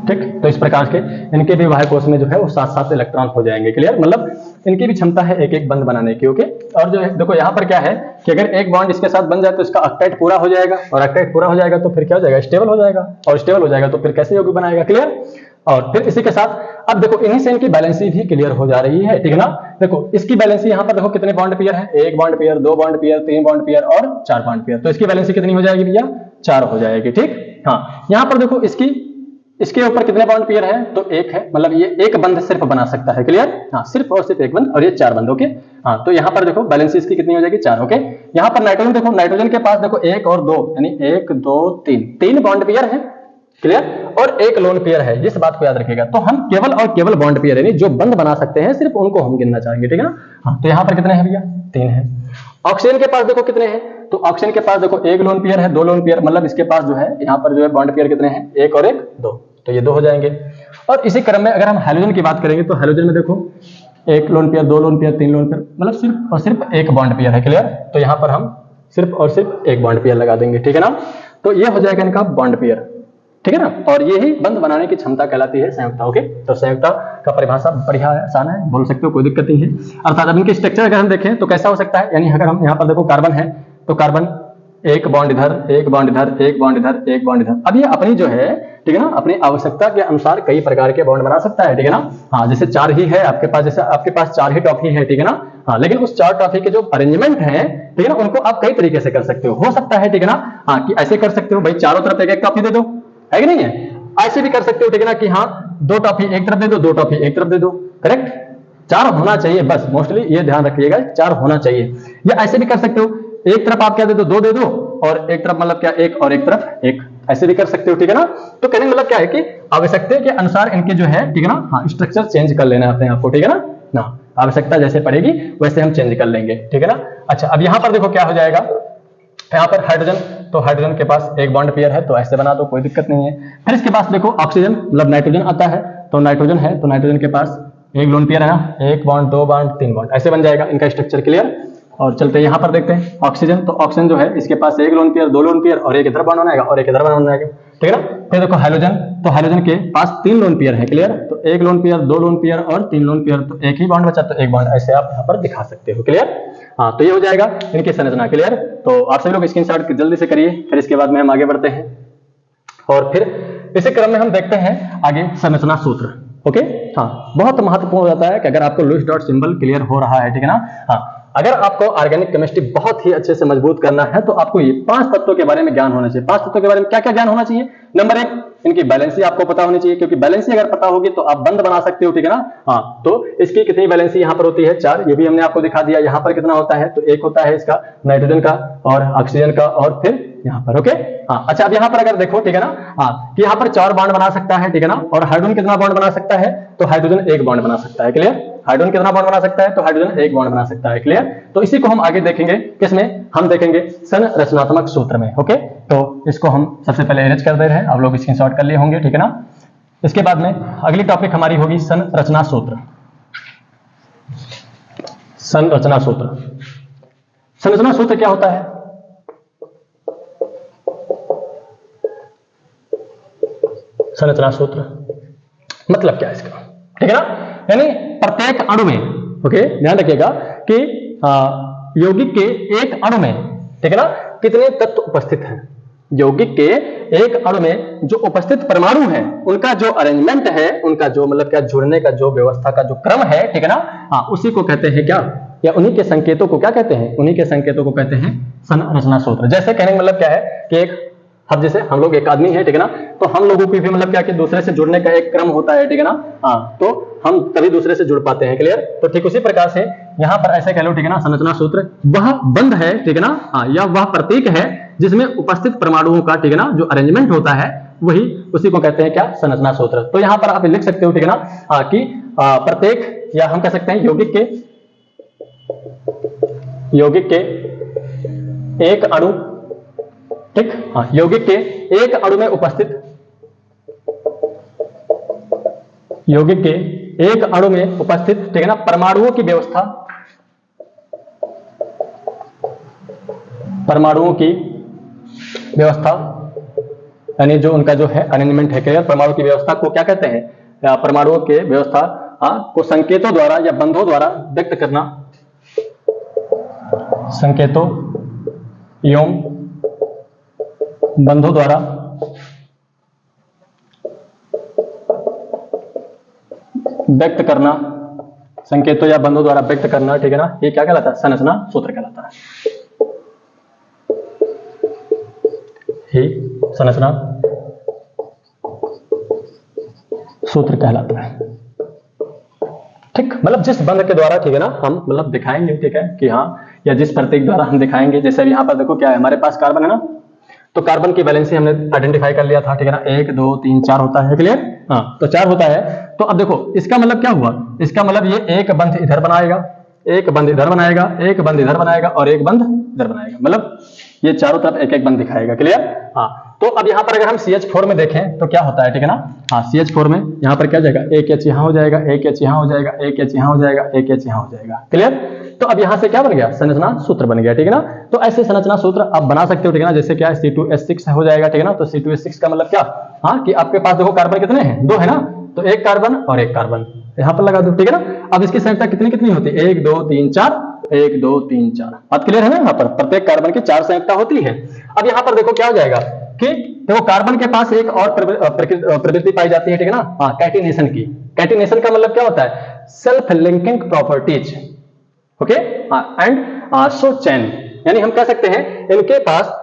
ठीक। तो इस प्रकार के इनके भी बाह्य कोश में जो है वो 7-7 इलेक्ट्रॉन हो जाएंगे, क्लियर, मतलब इनकी भी क्षमता है एक एक बंद बनाने की, ओके। और जो है देखो यहाँ पर क्या है कि अगर एक बॉन्ड इसके साथ बन जाए तो इसका ऑक्टेट पूरा हो जाएगा, और ऑक्टेट पूरा हो जाएगा तो फिर क्या हो जाएगा, स्टेबल हो जाएगा, और स्टेबल हो जाएगा तो फिर कैसे यौगिक बनाएगा, क्लियर। और फिर इसी के साथ अब देखो इन्हीं से इनकी बैलेंसी भी क्लियर हो जा रही है, ठीक है ना। देखो इसकी बैलेंसी यहाँ पर देखो कितने बॉन्ड पेयर है, 1 bond pair, 2 bond pair, 3 bond pair और 4 बॉन्ड पेयर। तो इसकी बैलेंसी कितनी हो जाएगी भैया, 4 हो जाएगी, ठीक, हाँ। यहाँ पर देखो इसके ऊपर कितने बॉन्ड पेयर है, तो 1 है, मतलब ये एक बंध सिर्फ बना सकता है, क्लियर, हाँ, सिर्फ और सिर्फ एक बंध, और ये 4 बंध, ओके। हाँ, तो यहाँ पर देखो बैलेंस इसकी कितनी हो जाएगी 4। ओके, यहाँ पर नाइट्रोजन देखो, नाइट्रोजन के पास देखो 1 और 2 यानी 1 2 3 बॉन्ड पेयर है, क्लियर, और एक लोन पेयर है, इस बात को याद रखिएगा। तो हम केवल और केवल बॉन्ड पेयर यानी जो बंद बना सकते हैं सिर्फ उनको हम गिनना चाहेंगे, ठीक है ना। हाँ, तो यहाँ पर कितने हैं भैया 3 है। ऑक्सीजन के पास देखो कितने हैं, तो ऑक्सीजन के पास देखो 1 लोन पेयर है, 2 लोन पेयर, मतलब इसके पास जो है यहाँ पर जो है बॉन्ड पेयर कितने हैं 1 और 1 2, तो ये 2 हो जाएंगे। और इसी क्रम में अगर हम हाइड्रोजन की बात करेंगे तो हाइड्रोजन में देखो 1 lone pair, 2 lone pair, 3 lone pair, मतलब सिर्फ और सिर्फ 1 बॉन्ड पेयर है, क्लियर। तो यहाँ पर हम सिर्फ और सिर्फ 1 बॉन्ड पेयर लगा देंगे, ठीक है ना। तो ये हो जाएगा इनका बॉन्ड पेयर, ठीक है ना। और ये ही बंद बनाने की क्षमता कहलाती है संयुक्ता। ओके, तो संयुक्ता का परिभाषा बढ़िया है, आसान है, बोल सकते हो, कोई दिक्कत नहीं है। अर्थात अब इनके स्ट्रक्चर अगर हम देखें तो कैसा हो सकता है, यानी अगर हम यहाँ पर देखो कार्बन है तो कार्बन 1 बॉन्ड इधर, 1 बॉन्ड इधर, 1 बॉन्ड इधर, 1 बॉन्ड इधर। अब ये अपनी जो है, ठीक है ना, अपनी आवश्यकता के अनुसार कई प्रकार के बॉन्ड बना सकता है, ठीक है ना। हाँ, जैसे 4 ही है आपके पास, जैसे आपके पास 4 ही टॉफी है, ठीक है ना। हाँ, लेकिन उस 4 टॉफी के जो अरेंजमेंट है, ठीक है ना, उनको आप कई तरीके से कर सकते हो सकता है, ठीक है ना। हाँ, कि ऐसे कर सकते हो भाई, चारों तरफ एक टॉफी दे दो, है कि नहीं है। ऐसे भी कर सकते हो, ठीक है ना, कि हाँ 2 टॉफी एक तरफ दे दो, 2 टॉफी एक तरफ दे दो, करेक्ट। 4 होना चाहिए बस, मोस्टली ये ध्यान रखिएगा 4 होना चाहिए। या ऐसे भी कर सकते हो, एक तरफ आप क्या दे दो, 2 दे दो, और एक तरफ मतलब क्या 1 और एक तरफ 1, ऐसे भी कर सकते हो, ठीक है ना। तो कहने का मतलब क्या है कि आवश्यकता के अनुसार इनके जो है, ठीक है ना, हाँ स्ट्रक्चर चेंज कर लेना अपने आपको, ठीक है ना। आवश्यकता जैसे पड़ेगी वैसे हम चेंज कर लेंगे, ठीक है ना। अच्छा, अब यहाँ पर देखो क्या हो जाएगा, यहाँ पर हाइड्रोजन, तो हाइड्रोजन के पास 1 बॉन्ड पेयर है, तो ऐसे बना दो, कोई दिक्कत नहीं है। फिर इसके पास देखो ऑक्सीजन मतलब नाइट्रोजन आता है, तो नाइट्रोजन है, तो नाइट्रोजन के पास 1 लोन पेयर है ना, 1 बॉन्ड, 2 बॉन्ड, 3 बॉन्ड, ऐसे बन जाएगा इनका स्ट्रक्चर, क्लियर। और चलते हैं यहाँ पर देखते हैं ऑक्सीजन, तो ऑक्सीजन जो है इसके पास 1 लोन पेयर, 2 लोन पेयर, और एक इधर बॉन्ड बनाएगा और एक इधर बॉन्ड बनाएगा, ठीक है ना। फिर देखो हाइड्रोजन, तो हाइड्रोजन के पास 3 लोन पेयर है, क्लियर। तो 1 लोन पेयर, 2 लोन पेयर और 3 लोन पेयर, तो एक ही बॉन्ड बचा, तो 1 बॉन्ड, ऐसे आप यहाँ पर दिखा सकते हो, क्लियर। हाँ, तो ये हो जाएगा इनकी संरचना, क्लियर। तो आप सभी लोग स्क्रीनशॉट जल्दी से करिए, फिर इसके बाद में हम आगे बढ़ते हैं और फिर इसी क्रम में हम देखते हैं आगे संरचना सूत्र। ओके, हाँ, बहुत महत्वपूर्ण हो जाता है कि अगर आपको लुईस डॉट सिंबल क्लियर हो रहा है, ठीक है ना। हाँ, अगर आपको ऑर्गेनिक केमिस्ट्री बहुत ही अच्छे से मजबूत करना है तो आपको ये 5 तत्वों के बारे में ज्ञान होना चाहिए। 5 तत्वों के बारे में क्या क्या ज्ञान होना चाहिए। नंबर 1, इनकी बैलेंसी आपको पता होनी चाहिए, क्योंकि बैलेंसी अगर पता होगी तो आप बंद बना सकते हो, ठीक है ना। हाँ, तो इसकी कितनी बैलेंसी यहाँ पर होती है 4, ये भी हमने आपको दिखा दिया। यहाँ पर कितना होता है, तो 1 होता है इसका नाइट्रोजन का और ऑक्सीजन का, और फिर यहाँ पर, ओके। हाँ, अच्छा, अब यहाँ पर अगर देखो, ठीक है ना, हाँ, कि यहाँ पर 4 बॉन्ड बना सकता है, ठीक है ना। और हाइड्रोजन कितना बॉन्ड बना सकता है, तो हाइड्रोजन 1 बॉन्ड बना सकता है, क्लियर। हाइड्रोजन कितना बॉन्ड बना सकता है, तो हाइड्रोजन 1 बॉन्ड बना सकता है, क्लियर। तो इसी को हम आगे देखेंगे, किसमें, हम देखेंगे संरचनात्मक सूत्र में, ओके। तो इसको हम सबसे पहले अरेंज कर दे रहे हैं, आप लोग स्क्रीनशॉट कर लिए होंगे, ठीक है ना। इसके बाद में अगली टॉपिक हमारी होगी संरचना सूत्र। संरचना सूत्र, संरचना सूत्र क्या होता है। संरचना सूत्र मतलब क्या है इसका, ठीक है ना। यानी प्रत्येक अणु में, ओके, ध्यान रखिएगा कि यौगिक के एक अणु में, ठीक है ना, कितने तत्व उपस्थित हैं। यौगिक के एक अणु में जो उपस्थित परमाणु हैं उनका जो अरेंजमेंट है, उनका जो मतलब क्या जुड़ने का जो व्यवस्था का जो क्रम है, ठीक है ना। हाँ, उसी को कहते हैं क्या, या उन्हीं के संकेतों को क्या कहते हैं, उन्हीं के संकेतों को कहते हैं संरचना सूत्र। जैसे कहने का मतलब क्या है कि एक, अब जैसे हम लोग एक आदमी है, ठीक है ना, तो हम लोगों की भी मतलब क्या कि दूसरे से जुड़ने का एक क्रम होता है, ठीक है ना। हाँ, तो हम तभी दूसरे से जुड़ पाते हैं, क्लियर। तो ठीक उसी प्रकार से यहाँ पर ऐसे कह लो, ठीक है ना, संरचना सूत्र वह बंध है, ठीक है ना, हाँ, या वह प्रतीक है जिसमें उपस्थित परमाणुओं का, ठीक है ना, जो अरेंजमेंट होता है वही, उसी को कहते हैं क्या, संरचना सूत्र। तो यहाँ पर आप लिख सकते हो, ठीक है ना, हाँ, कि प्रत्येक, या हम कह सकते हैं यौगिक के एक अणु, ठीक, हाँ, यौगिक के एक अणु में उपस्थित, यौगिक के एक अणु में उपस्थित, ठीक है ना, परमाणुओं की व्यवस्था, परमाणुओं की व्यवस्था यानी जो उनका जो है अरेंजमेंट है, क्लियर। परमाणु की व्यवस्था को क्या कहते हैं, परमाणुओं के व्यवस्था को संकेतों द्वारा या बंधों द्वारा व्यक्त करना, संकेतों एवं बंधों द्वारा व्यक्त करना, संकेतों या बंधों द्वारा व्यक्त करना, ठीक है ना, ये क्या कहलाता है, संरचना सूत्र कहलाता है। ही संरचना सूत्र कहलाता है। ठीक, मतलब जिस बंध के द्वारा, ठीक है ना, हम मतलब दिखाएंगे, ठीक है, कि हाँ, या जिस प्रतीक द्वारा हम दिखाएंगे, जैसे यहाँ पर देखो क्या है, हमारे पास कार्बन है ना, तो कार्बन की वैलेंसी हमने आइडेंटिफाई कर लिया था, ठीक है ना, 1 2 3 4 होता है, क्लियर। हाँ, तो 4 होता है। तो अब देखो इसका मतलब क्या हुआ, इसका मतलब ये एक बंध इधर बनाएगा, एक बंध इधर बनाएगा, एक बंध इधर बनाएगा और एक बंध इधर बनाएगा, मतलब ये चारों तरफ एक एक बंध दिखाएगा, क्लियर। हाँ, तो अब यहाँ पर अगर हम CH4 में देखें तो क्या होता है, ठीक है ना। हाँ, CH4 में यहाँ पर क्या हो जाएगा, एक H यहाँ हो जाएगा, एक H यहाँ हो जाएगा, एक H यहाँ हो जाएगा, एक H यहाँ हो जाएगा, क्लियर। तो अब यहाँ से क्या बन गया, संरचना सूत्र बन गया, ठीक है ना। तो ऐसे संरचना सूत्र आप बना सकते हो, ठीक है ना, जैसे क्या है C2H6 हो जाएगा, ठीक है ना। तो C2H6 का मतलब क्या, हाँ, कि आपके पास देखो कार्बन कितने हैं, 2 है ना, तो एक कार्बन और एक कार्बन यहाँ पर लगा दो, ठीक है ना। अब इसकी संख्या कितनी कितनी होती है, 1 2 3 4, 1 2 3 4, बात क्लियर है ना। यहाँ पर प्रत्येक कार्बन की 4 संयुक्ता होती है। अब यहाँ पर देखो क्या हो जाएगा कि देखो कार्बन के पास एक और प्रवृत्ति पाई जाती है, ठीक है ना, हाँ, कैटिनेशन की। कैटिनेशन का मतलब क्या होता है, self linking properties, okay, and also chain, यानी हम कह सकते हैं इनके पास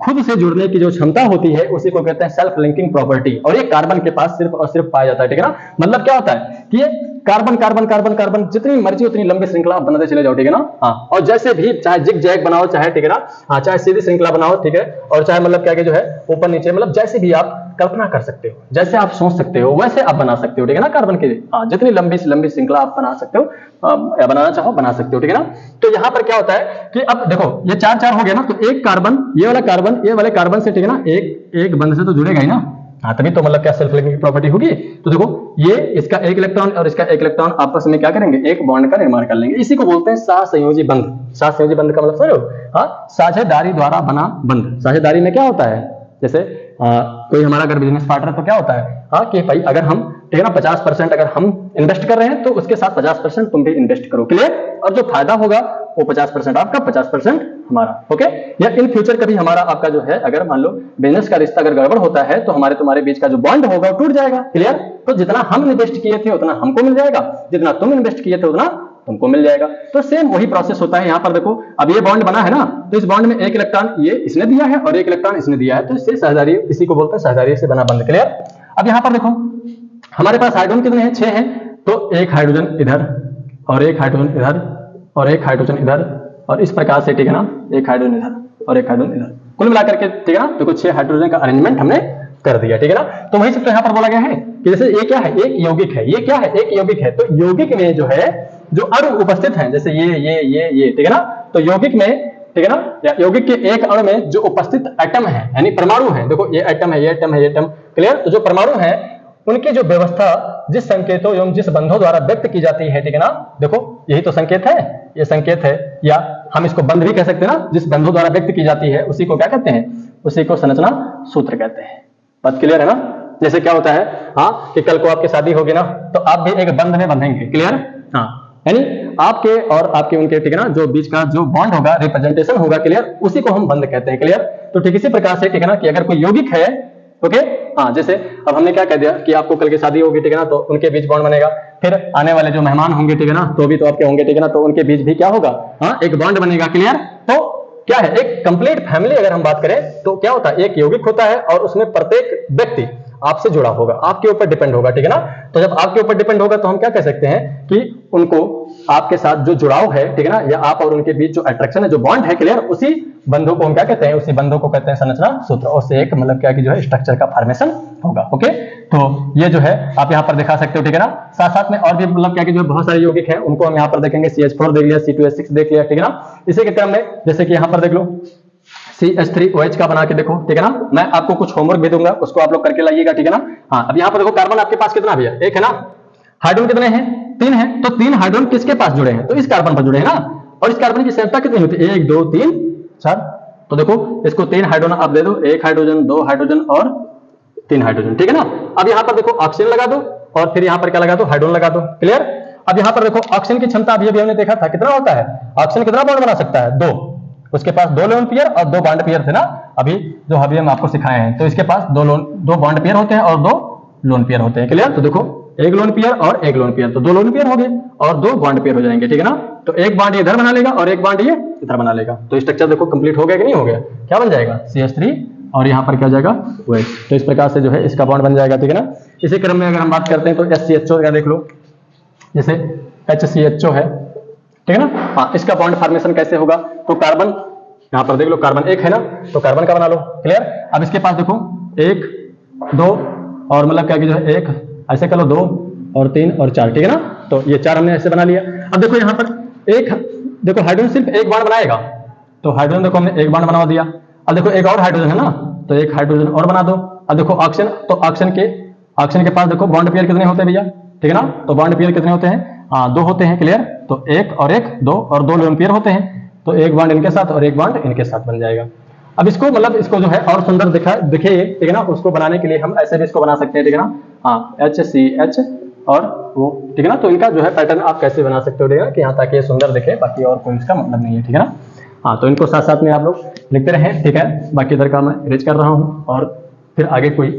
खुद से जुड़ने की जो क्षमता होती है उसी को कहते हैं सेल्फ लिंकिंग प्रॉपर्टी, और ये कार्बन के पास सिर्फ और सिर्फ पाया जाता है, ठीक है ना। मतलब क्या होता है कि ये कार्बन कार्बन कार्बन कार्बन जितनी मर्जी उतनी लंबी श्रृंखला बनाते चले जाओ, ठीक है ना। हाँ, और जैसे भी चाहे जिग जैग बनाओ, चाहे, ठीक है ना, हाँ, चाहे सीधी श्रृंखला बनाओ, ठीक है, और चाहे मतलब क्या जो है ऊपर नीचे, मतलब जैसे भी आप कल्पना कर सकते हो, जैसे आप सोच सकते हो वैसे आप बना सकते हो, ठीक है ना। कार्बन की जितनी लंबी से लंबी श्रृंखला आप बना सकते हो, या बनाना चाहो बना सकते हो, ठीक है ना। तो यहाँ पर क्या होता है कि अब देखो ये 4 4 हो गया ना, तो एक कार्बन, ये वाले कार्बन से, ठीक है ना, एक बंध से तो जुड़ेगा ही ना। हाँ, तभी तो मतलब क्या सेल्फ लिंकिंग प्रॉपर्टी होगी। तो देखो ये इसका एक इलेक्ट्रॉन और इसका एक इलेक्ट्रॉन आपस में क्या करेंगे, एक बॉन्ड का निर्माण कर लेंगे। इसी को बोलते हैं सहसंयोजी बंध। सहसंयोजी बंध का मतलब समझो, हाँ, साझेदारी द्वारा बना बंध। साझेदारी में क्या होता है, जैसे कोई हमारा अगर बिजनेस पार्टनर, तो क्या होता है, हाँ, कि भाई अगर हम, ठीक है ना, 50% अगर हम इन्वेस्ट कर रहे हैं तो उसके साथ 50% तुम भी इन्वेस्ट करो, क्लियर। और जो फायदा होगा वो 50% आपका, 50% हमारा, ओके। या इन फ्यूचर कभी हमारा आपका जो है, अगर मान लो बिजनेस का रिश्ता अगर गड़बड़ होता है तो हमारे तुम्हारे बीच का जो बॉन्ड होगा वो टूट जाएगा, क्लियर। तो जितना हम इन्वेस्ट किए थे उतना हमको मिल जाएगा, जितना तुम इन्वेस्ट किए थे उतना तुमको मिल जाएगा। तो सेम वही प्रोसेस होता है यहाँ पर। देखो अब ये बॉन्ड बना है ना, तो इस बॉन्ड में एक इलेक्ट्रॉन ये इसने दिया है और एक इलेक्ट्रॉन इसने दिया है, तो इससे सहदारी, इसी को बोलते हैं सहदारी से बना बंध, क्लियर। अब यहाँ पर देखो हमारे पास हाइड्रोजन कितने हैं, 6 हैं, तो एक हाइड्रोजन इधर और एक हाइड्रोजन इधर और एक हाइड्रोजन इधर, और इस प्रकार से, ठीक है ना, एक हाइड्रोजन इधर और एक हाइड्रोजन इधर, कुल मिलाकर के, ठीक है ना, देखो 6 हाइड्रोजन का अरेंजमेंट हमने कर दिया, ठीक है ना। तो वही सब तो यहाँ पर बोला गया है कि जैसे ये क्या है, एक यौगिक है, ये क्या है, एक यौगिक है। तो यौगिक में जो है जो अणु उपस्थित हैं, जैसे ये, ठीक है ना, तो यौगिक में, ठीक है ना, यौगिक के एक अणु में जो उपस्थित एटम है, यानी परमाणु है, देखो ये एटम है, ये एटम है, ये एटम, क्लियर। तो जो परमाणु है उनकी जो व्यवस्था जिस संकेतों एवं जिस बंधों द्वारा व्यक्त की जाती है, ठीक है ना, देखो यही तो संकेत है, ये संकेत है, या हम इसको बंध भी कह सकते हैं ना, जिस बंधों द्वारा व्यक्त की जाती है उसी को क्या कहते हैं, उसी को संरचना सूत्र कहते हैं। बात क्लियर है ना। जैसे क्या होता है, हाँ, कि कल को आपकी शादी होगी ना, तो आप भी एक बंध में बंधेंगे, क्लियर। हाँ, यानी आपके और आपके उनके, ठीक है ना, जो बीच का जो बॉन्ड होगा, रिप्रेजेंटेशन होगा, क्लियर, उसी को हम बंध कहते हैं, क्लियर। तो ठीक इसी प्रकार से, ठीक है ना, कि अगर कोई यौगिक है, ओके, हाँ, जैसे अब हमने क्या कह दिया कि आपको कल की शादी होगी, ठीक है ना, तो उनके बीच बॉन्ड बनेगा। फिर आने वाले जो मेहमान होंगे, ठीक है ना, तो भी तो आपके होंगे, ठीक है ना, तो उनके बीच भी क्या होगा, हाँ, एक बॉन्ड बनेगा, क्लियर। तो क्या है, एक कंप्लीट फैमिली अगर हम बात करें तो क्या होता है, एक यौगिक होता है और उसमें प्रत्येक व्यक्ति आपसे जुड़ा होगा, आपके ऊपर डिपेंड होगा, ठीक है ना। तो जब आपके ऊपर डिपेंड होगा तो हम क्या कह सकते हैं कि उनको आपके साथ जो जुड़ाव है, ठीक है ना, या आप और उनके बीच जो अट्रैक्शन है, जो बॉन्ड है, क्लियर, उसी बंधों को हम क्या कहते हैं, उसी बंधों को कहते हैं संरचना सूत्र। और से एक मतलब क्या कि जो है स्ट्रक्चर का फॉर्मेशन होगा, ओके। तो ये जो है आप यहाँ पर दिखा सकते हो, ठीक है ना। साथ साथ में और भी मतलब क्या कि जो बहुत सारे यौगिक हैं उनको हम यहाँ पर देखेंगे, CH4 देख लिया, C2H6 देख लिया, ठीक है ना। इसी के क्रम में जैसे कि यहाँ पर देख लो CH3OH का बना के देखो, ठीक है ना। मैं आपको कुछ होमवर्क भी दूंगा, उसको आप लोग करके लाइएगा, ठीक है ना। हाँ, अब यहाँ पर देखो कार्बन आपके पास कितना भैया, एक है ना। हाइड्रोजन कितने हैं, 3 हैं, तो 3 हाइड्रोजन किसके पास जुड़े हैं, तो इस कार्बन पर जुड़े हैं ना। और इस कार्बन की संख्या कितनी होती है, 1 2 3 4। तो देखो इसको 3 हाइड्रोजन आप दे दो, 1 हाइड्रोजन, 2 हाइड्रोजन और 3 हाइड्रोजन, ठीक है ना। अब यहाँ पर देखो ऑक्सीजन लगा दो और फिर यहाँ पर क्या लगा दो, हाइड्रोजन लगा दो, क्लियर। अब यहाँ पर देखो ऑक्सीजन की क्षमता अभी हमने देखा था कितना होता है, ऑक्सीजन कितना बॉन्ड बना सकता है, 2। उसके पास 2 लोन पेयर और 2 बॉन्ड पेयर थे ना, अभी जो अभी हम आपको सिखाए हैं। तो इसके पास 2 बॉन्ड पेयर होते हैं और 2 लोन पेयर होते हैं, क्लियर। तो देखो 1 लोन पेयर और 1 लोन पेयर, तो 2 लोन पेयर हो गए और 2 बॉन्ड पेयर हो जाएंगे, ठीक है ना। तो एक बॉन्ड ये इधर बना लेगा और एक बॉन्ड ये इधर बना लेगा। तो स्ट्रक्चर देखो कंप्लीट हो गया कि नहीं हो गया, क्या बन जाएगा, CH3 और यहाँ पर क्या हो जाएगा OH। तो इस प्रकार से जो है इसका बॉन्ड बन जाएगा, ठीक है ना। इसी क्रम में अगर हम बात करते हैं तो SCHO का देख लो, जैसे HCHO है, ठीक है ना। हाँ, इसका बॉन्ड फॉर्मेशन कैसे होगा, तो कार्बन यहाँ पर देख लो, कार्बन एक है ना, तो कार्बन का बना लो, क्लियर। अब इसके पास देखो 1 2 और मतलब क्या कि जो है 1 ऐसे कर लो, 2 और 3 और 4, ठीक है ना। तो ये 4 हमने ऐसे बना लिया। अब देखो यहाँ पर एक, देखो हाइड्रोजन सिर्फ एक बॉन्ड बनाएगा, तो हाइड्रोजन देखो हमने एक बॉन्ड बना दिया। अब देखो एक और हाइड्रोजन है ना, तो एक हाइड्रोजन और बना दो। अब देखो ऑक्सीजन, तो ऑक्सीजन के पास देखो बॉन्ड पेयर कितने होते हैं भैया, ठीक है ना। तो बॉन्ड पेयर कितने होते हैं, हाँ 2 होते हैं, क्लियर। तो 1 और 1 2 और 2 लोन पेयर होते हैं, तो एक बॉन्ड इनके साथ और एक बॉन्ड इनके साथ बन जाएगा। अब इसको मतलब इसको जो है और सुंदर दिखे, ठीक है ना, उसको बनाने के लिए हम ऐसे भी इसको बना सकते हैं, ठीक है ना। हाँ HCH और वो, ठीक है ना। तो इनका जो है पैटर्न आप कैसे बना सकते हो, ठीक है ना, कि यहाँ ताकि ये सुंदर दिखे, बाकी और कोई इसका मतलब नहीं है, ठीक है ना। हाँ, तो इनको साथ साथ में आप लोग लिखते रहें, ठीक है। बाकी इधर का मैं इरेज कर रहा हूँ और फिर आगे कोई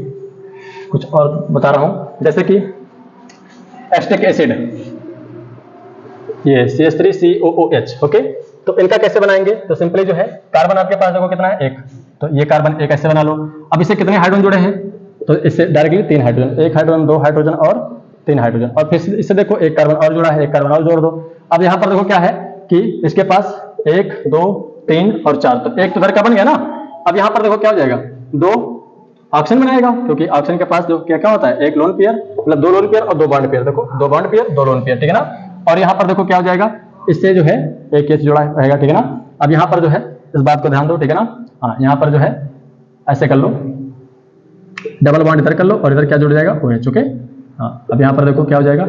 कुछ और बता रहा हूँ, जैसे कि एस्टिक एसिड, ये CH3COOH, ओके। तो इनका कैसे बनाएंगे, तो सिंपली जो है कार्बन आपके पास देखो कितना है, 1, तो ये कार्बन एक ऐसे बना लो। अब इसे कितने हाइड्रोजन जुड़े हैं, तो इससे डायरेक्टली 3 हाइड्रोजन, 1 हाइड्रोजन 2 हाइड्रोजन और 3 हाइड्रोजन, और फिर इससे देखो एक कार्बन और जुड़ा है, एक कार्बन और जोड़ दो। अब यहाँ पर देखो क्या है कि इसके पास 1 2 3 और 4, तो एक तो इधर का बन गया ना। अब यहाँ पर देखो क्या हो जाएगा, 2 ऑक्सीजन बनाएगा, क्योंकि ऑक्सीजन के पास जो क्या होता है, एक लोन पेयर, मतलब 2 लोन पेयर और 2 बॉन्ड पेयर, देखो 2 बॉन्ड पेयर 2 लोन पेयर, ठीक है ना। और यहाँ पर देखो क्या हो जाएगा, इससे जो है एक H जुड़ा रहेगा, ठीक है ना। अब यहाँ पर जो है इस बात को ध्यान दो, ठीक है ना। हाँ, यहाँ पर जो है ऐसे कर लो, डबल बॉन्ड इधर कर लो और इधर क्या जुड़ जाएगा, OH, ओके। हाँ, अब यहाँ पर देखो क्या हो जाएगा,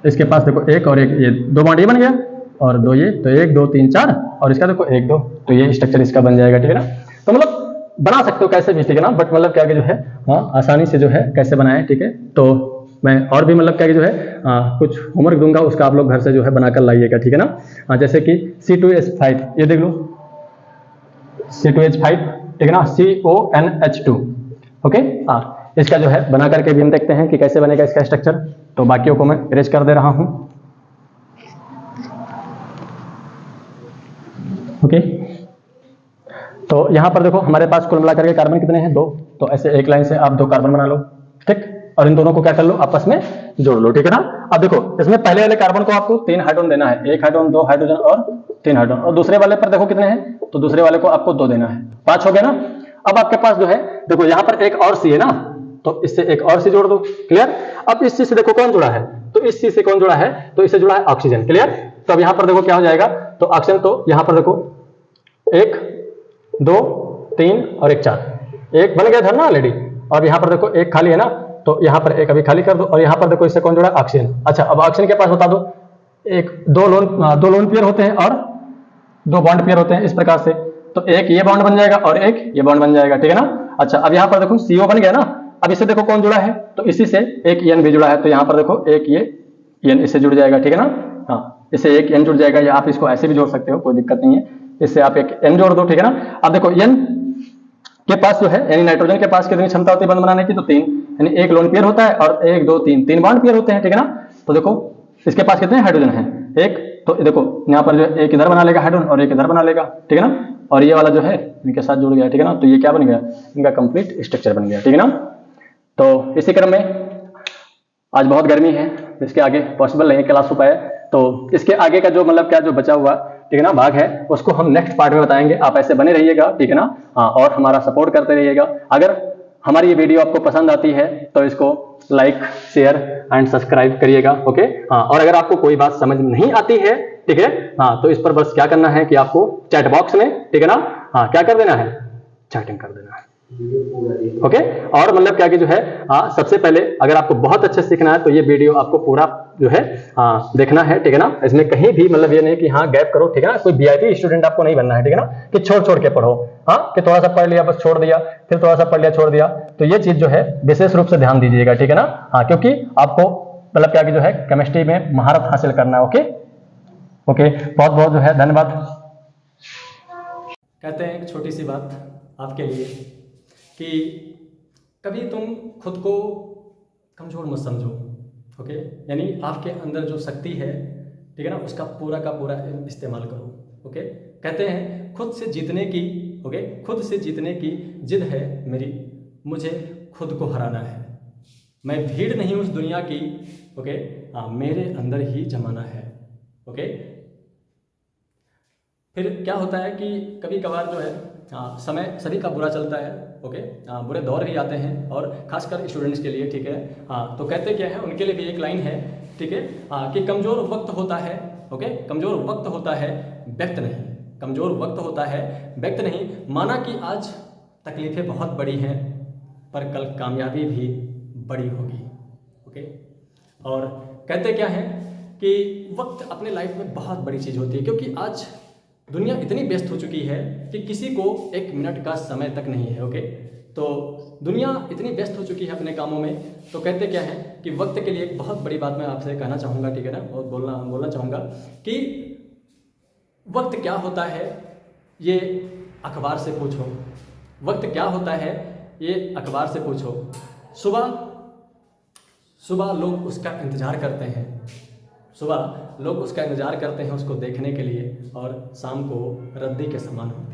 इसके पास देखो 1 और 1, ये 2 बॉन्ड ये बन गया और 2 ये, तो 1 2 3 4 और इसका देखो 1 2, तो ये स्ट्रक्चर इसका बन जाएगा, ठीक है ना। तो मतलब बना सकते हो कैसे भी, ठीक है ना, बट मतलब क्या कि जो है हाँ आसानी से जो है कैसे बनाए, ठीक है। तो मैं और भी मतलब क्या कि जो है कुछ होमवर्क दूंगा, उसका आप लोग घर से जो है बनाकर लाइएगा, ठीक है ना। जैसे कि C2H5, ये देख लो C2H5, ठीक है ना, CONH2, ओके। इसका जो है बना करके भी हम देखते हैं कि कैसे बनेगा इसका स्ट्रक्चर। तो बाकियों को मैं इरेज कर दे रहा हूं, ओके। तो यहां पर देखो हमारे पास कुल मिलाकर के कार्बन कितने हैं, 2, तो ऐसे एक लाइन से आप 2 कार्बन बना लो, ठीक। और इन दोनों को क्या कर लो, आपस में जोड़ लो, ठीक है ना। अब देखो इसमें पहले वाले कार्बन को आपको 3 हाइड्रोजन देना है, 1 हाइड्रोजन 2 हाइड्रोजन और 3 हाइड्रोजन, और दूसरे वाले पर देखो कितने हैं, तो दूसरे वाले को आपको 2 देना है, 5 हो गया ना। अब आपके पास जो है देखो यहाँ पर एक और C है ना, तो इससे एक और C जोड़ दो, क्लियर। अब इस C से देखो कौन जुड़ा है, तो इस C से कौन जुड़ा है, तो इससे जुड़ा है ऑक्सीजन, क्लियर। तो अब यहाँ पर देखो क्या हो जाएगा, तो ऑक्सीजन, तो यहाँ पर देखो 1 2 3 और 1 4, एक बन गया था ना ऑलरेडी, और यहाँ पर देखो एक खाली है ना, तो यहाँ पर एक अभी खाली कर दो, और यहाँ पर देखो इससे कौन जुड़ा है, ऑक्सीजन। अच्छा, अब ऑक्सीजन के पास बता दो, दो लोन पेयर होते हैं और 2 बॉन्ड पेयर होते हैं, इस प्रकार से। तो एक ये बॉन्ड बन जाएगा और एक ये बॉन्ड बन जाएगा, ठीक है ना। अच्छा, अब यहाँ पर देखो CO बन गया ना। अब इससे देखो कौन जुड़ा है, तो इसी से एक N भी जुड़ा है, तो यहाँ पर देखो एक ये N इससे जुड़ जाएगा, ठीक है ना। हाँ, इससे एक N जुड़ जाएगा, या आप इसको ऐसे भी जोड़ सकते हो, कोई दिक्कत नहीं है, इससे आप एक N जोड़ दो, ठीक है ना। अब देखो N के पास जो है, यानी नाइट्रोजन के पास कितनी क्षमता होती है बंद बनाने की, तो 3, यानी एक लोन पेयर होता है और 1 2 3 बॉन्ड पेयर होते हैं, ठीक है ना। तो देखो इसके पास कितने हाइड्रोजन हैं, 1, तो देखो यहाँ पर जो एक इधर बना लेगा हाइड्रोजन और एक इधर बना लेगा, ठीक है ना। और ये वाला जो है इनके साथ जुड़ गया, ठीक है ना। तो ये क्या बन गया, इनका कंप्लीट स्ट्रक्चर बन गया, ठीक है ना। तो इसी क्रम में आज बहुत गर्मी है, इसके आगे पॉसिबल नहीं है क्लास हो पाए, तो इसके आगे का जो मतलब क्या जो बचा हुआ, ठीक है ना, भाग है, उसको हम नेक्स्ट पार्ट में बताएंगे। आप ऐसे बने रहिएगा, ठीक है ना। हाँ, और हमारा सपोर्ट करते रहिएगा। अगर हमारी ये वीडियो आपको पसंद आती है तो इसको लाइक शेयर एंड सब्सक्राइब करिएगा, ओके। हाँ, और अगर आपको कोई बात समझ नहीं आती है, ठीक है, हाँ, तो इस पर बस क्या करना है कि आपको चैट बॉक्स में, ठीक है ना, हाँ, क्या कर देना है, चैटिंग कर देना है, ओके। और मतलब क्या कि जो है सबसे पहले अगर आपको बहुत अच्छे से सीखना है तो ये वीडियो आपको पूरा जो है देखना है, ठीक है ना। इसमें कहीं भी मतलब ये नहीं कि हाँ गैप करो, ठीक है ना। कोई VIP स्टूडेंट आपको नहीं बनना है, ठीक है ना, कि छोड़ छोड़ के पढ़ो, हाँ, कि थोड़ा सा पढ़ लिया बस छोड़ दिया, फिर थोड़ा सा पढ़ लिया छोड़ दिया। तो ये चीज जो है विशेष रूप से ध्यान दीजिएगा, ठीक है ना। हाँ, क्योंकि आपको मतलब क्या कि जो है केमिस्ट्री में महारत हासिल करना है, ओके। ओके, बहुत बहुत जो है धन्यवाद। कहते हैं एक छोटी सी बात आपके लिए कि कभी तुम खुद को कमजोर मत समझो, ओके। यानी आपके अंदर जो शक्ति है, ठीक है ना, उसका पूरा का पूरा इस्तेमाल करो, ओके। कहते हैं खुद से जीतने की, ओके, खुद से जीतने की जिद है मेरी, मुझे खुद को हराना है। मैं भीड़ नहीं उस दुनिया की, ओके, मेरे अंदर ही जमाना है, ओके। फिर क्या होता है कि कभी कभार जो है समय सभी का बुरा चलता है, ओके, बुरे दौर भी आते हैं और खासकर स्टूडेंट्स के लिए, ठीक है। तो कहते क्या है, उनके लिए भी एक लाइन है, ठीक है, कि कमज़ोर वक्त होता है, ओके, कमज़ोर वक्त होता है व्यक्त नहीं, कमज़ोर वक्त होता है व्यक्त नहीं। माना कि आज तकलीफ़ें बहुत बड़ी हैं पर कल कामयाबी भी बड़ी होगी, ओके। और कहते क्या है कि वक्त अपने लाइफ में बहुत बड़ी चीज़ होती है, क्योंकि आज दुनिया इतनी व्यस्त हो चुकी है कि किसी को एक मिनट का समय तक नहीं है, ओके। तो दुनिया इतनी व्यस्त हो चुकी है अपने कामों में, तो कहते क्या है कि वक्त के लिए एक बहुत बड़ी बात मैं आपसे कहना चाहूँगा, ठीक है ना, और बोलना चाहूँगा कि वक्त क्या होता है ये अखबार से पूछो, वक्त क्या होता है ये अखबार से पूछो। सुबह सुबह लोग उसका इंतज़ार करते हैं, सुबह लोग उसका इंतज़ार करते हैं उसको देखने के लिए, और शाम को रद्दी के समान होती है।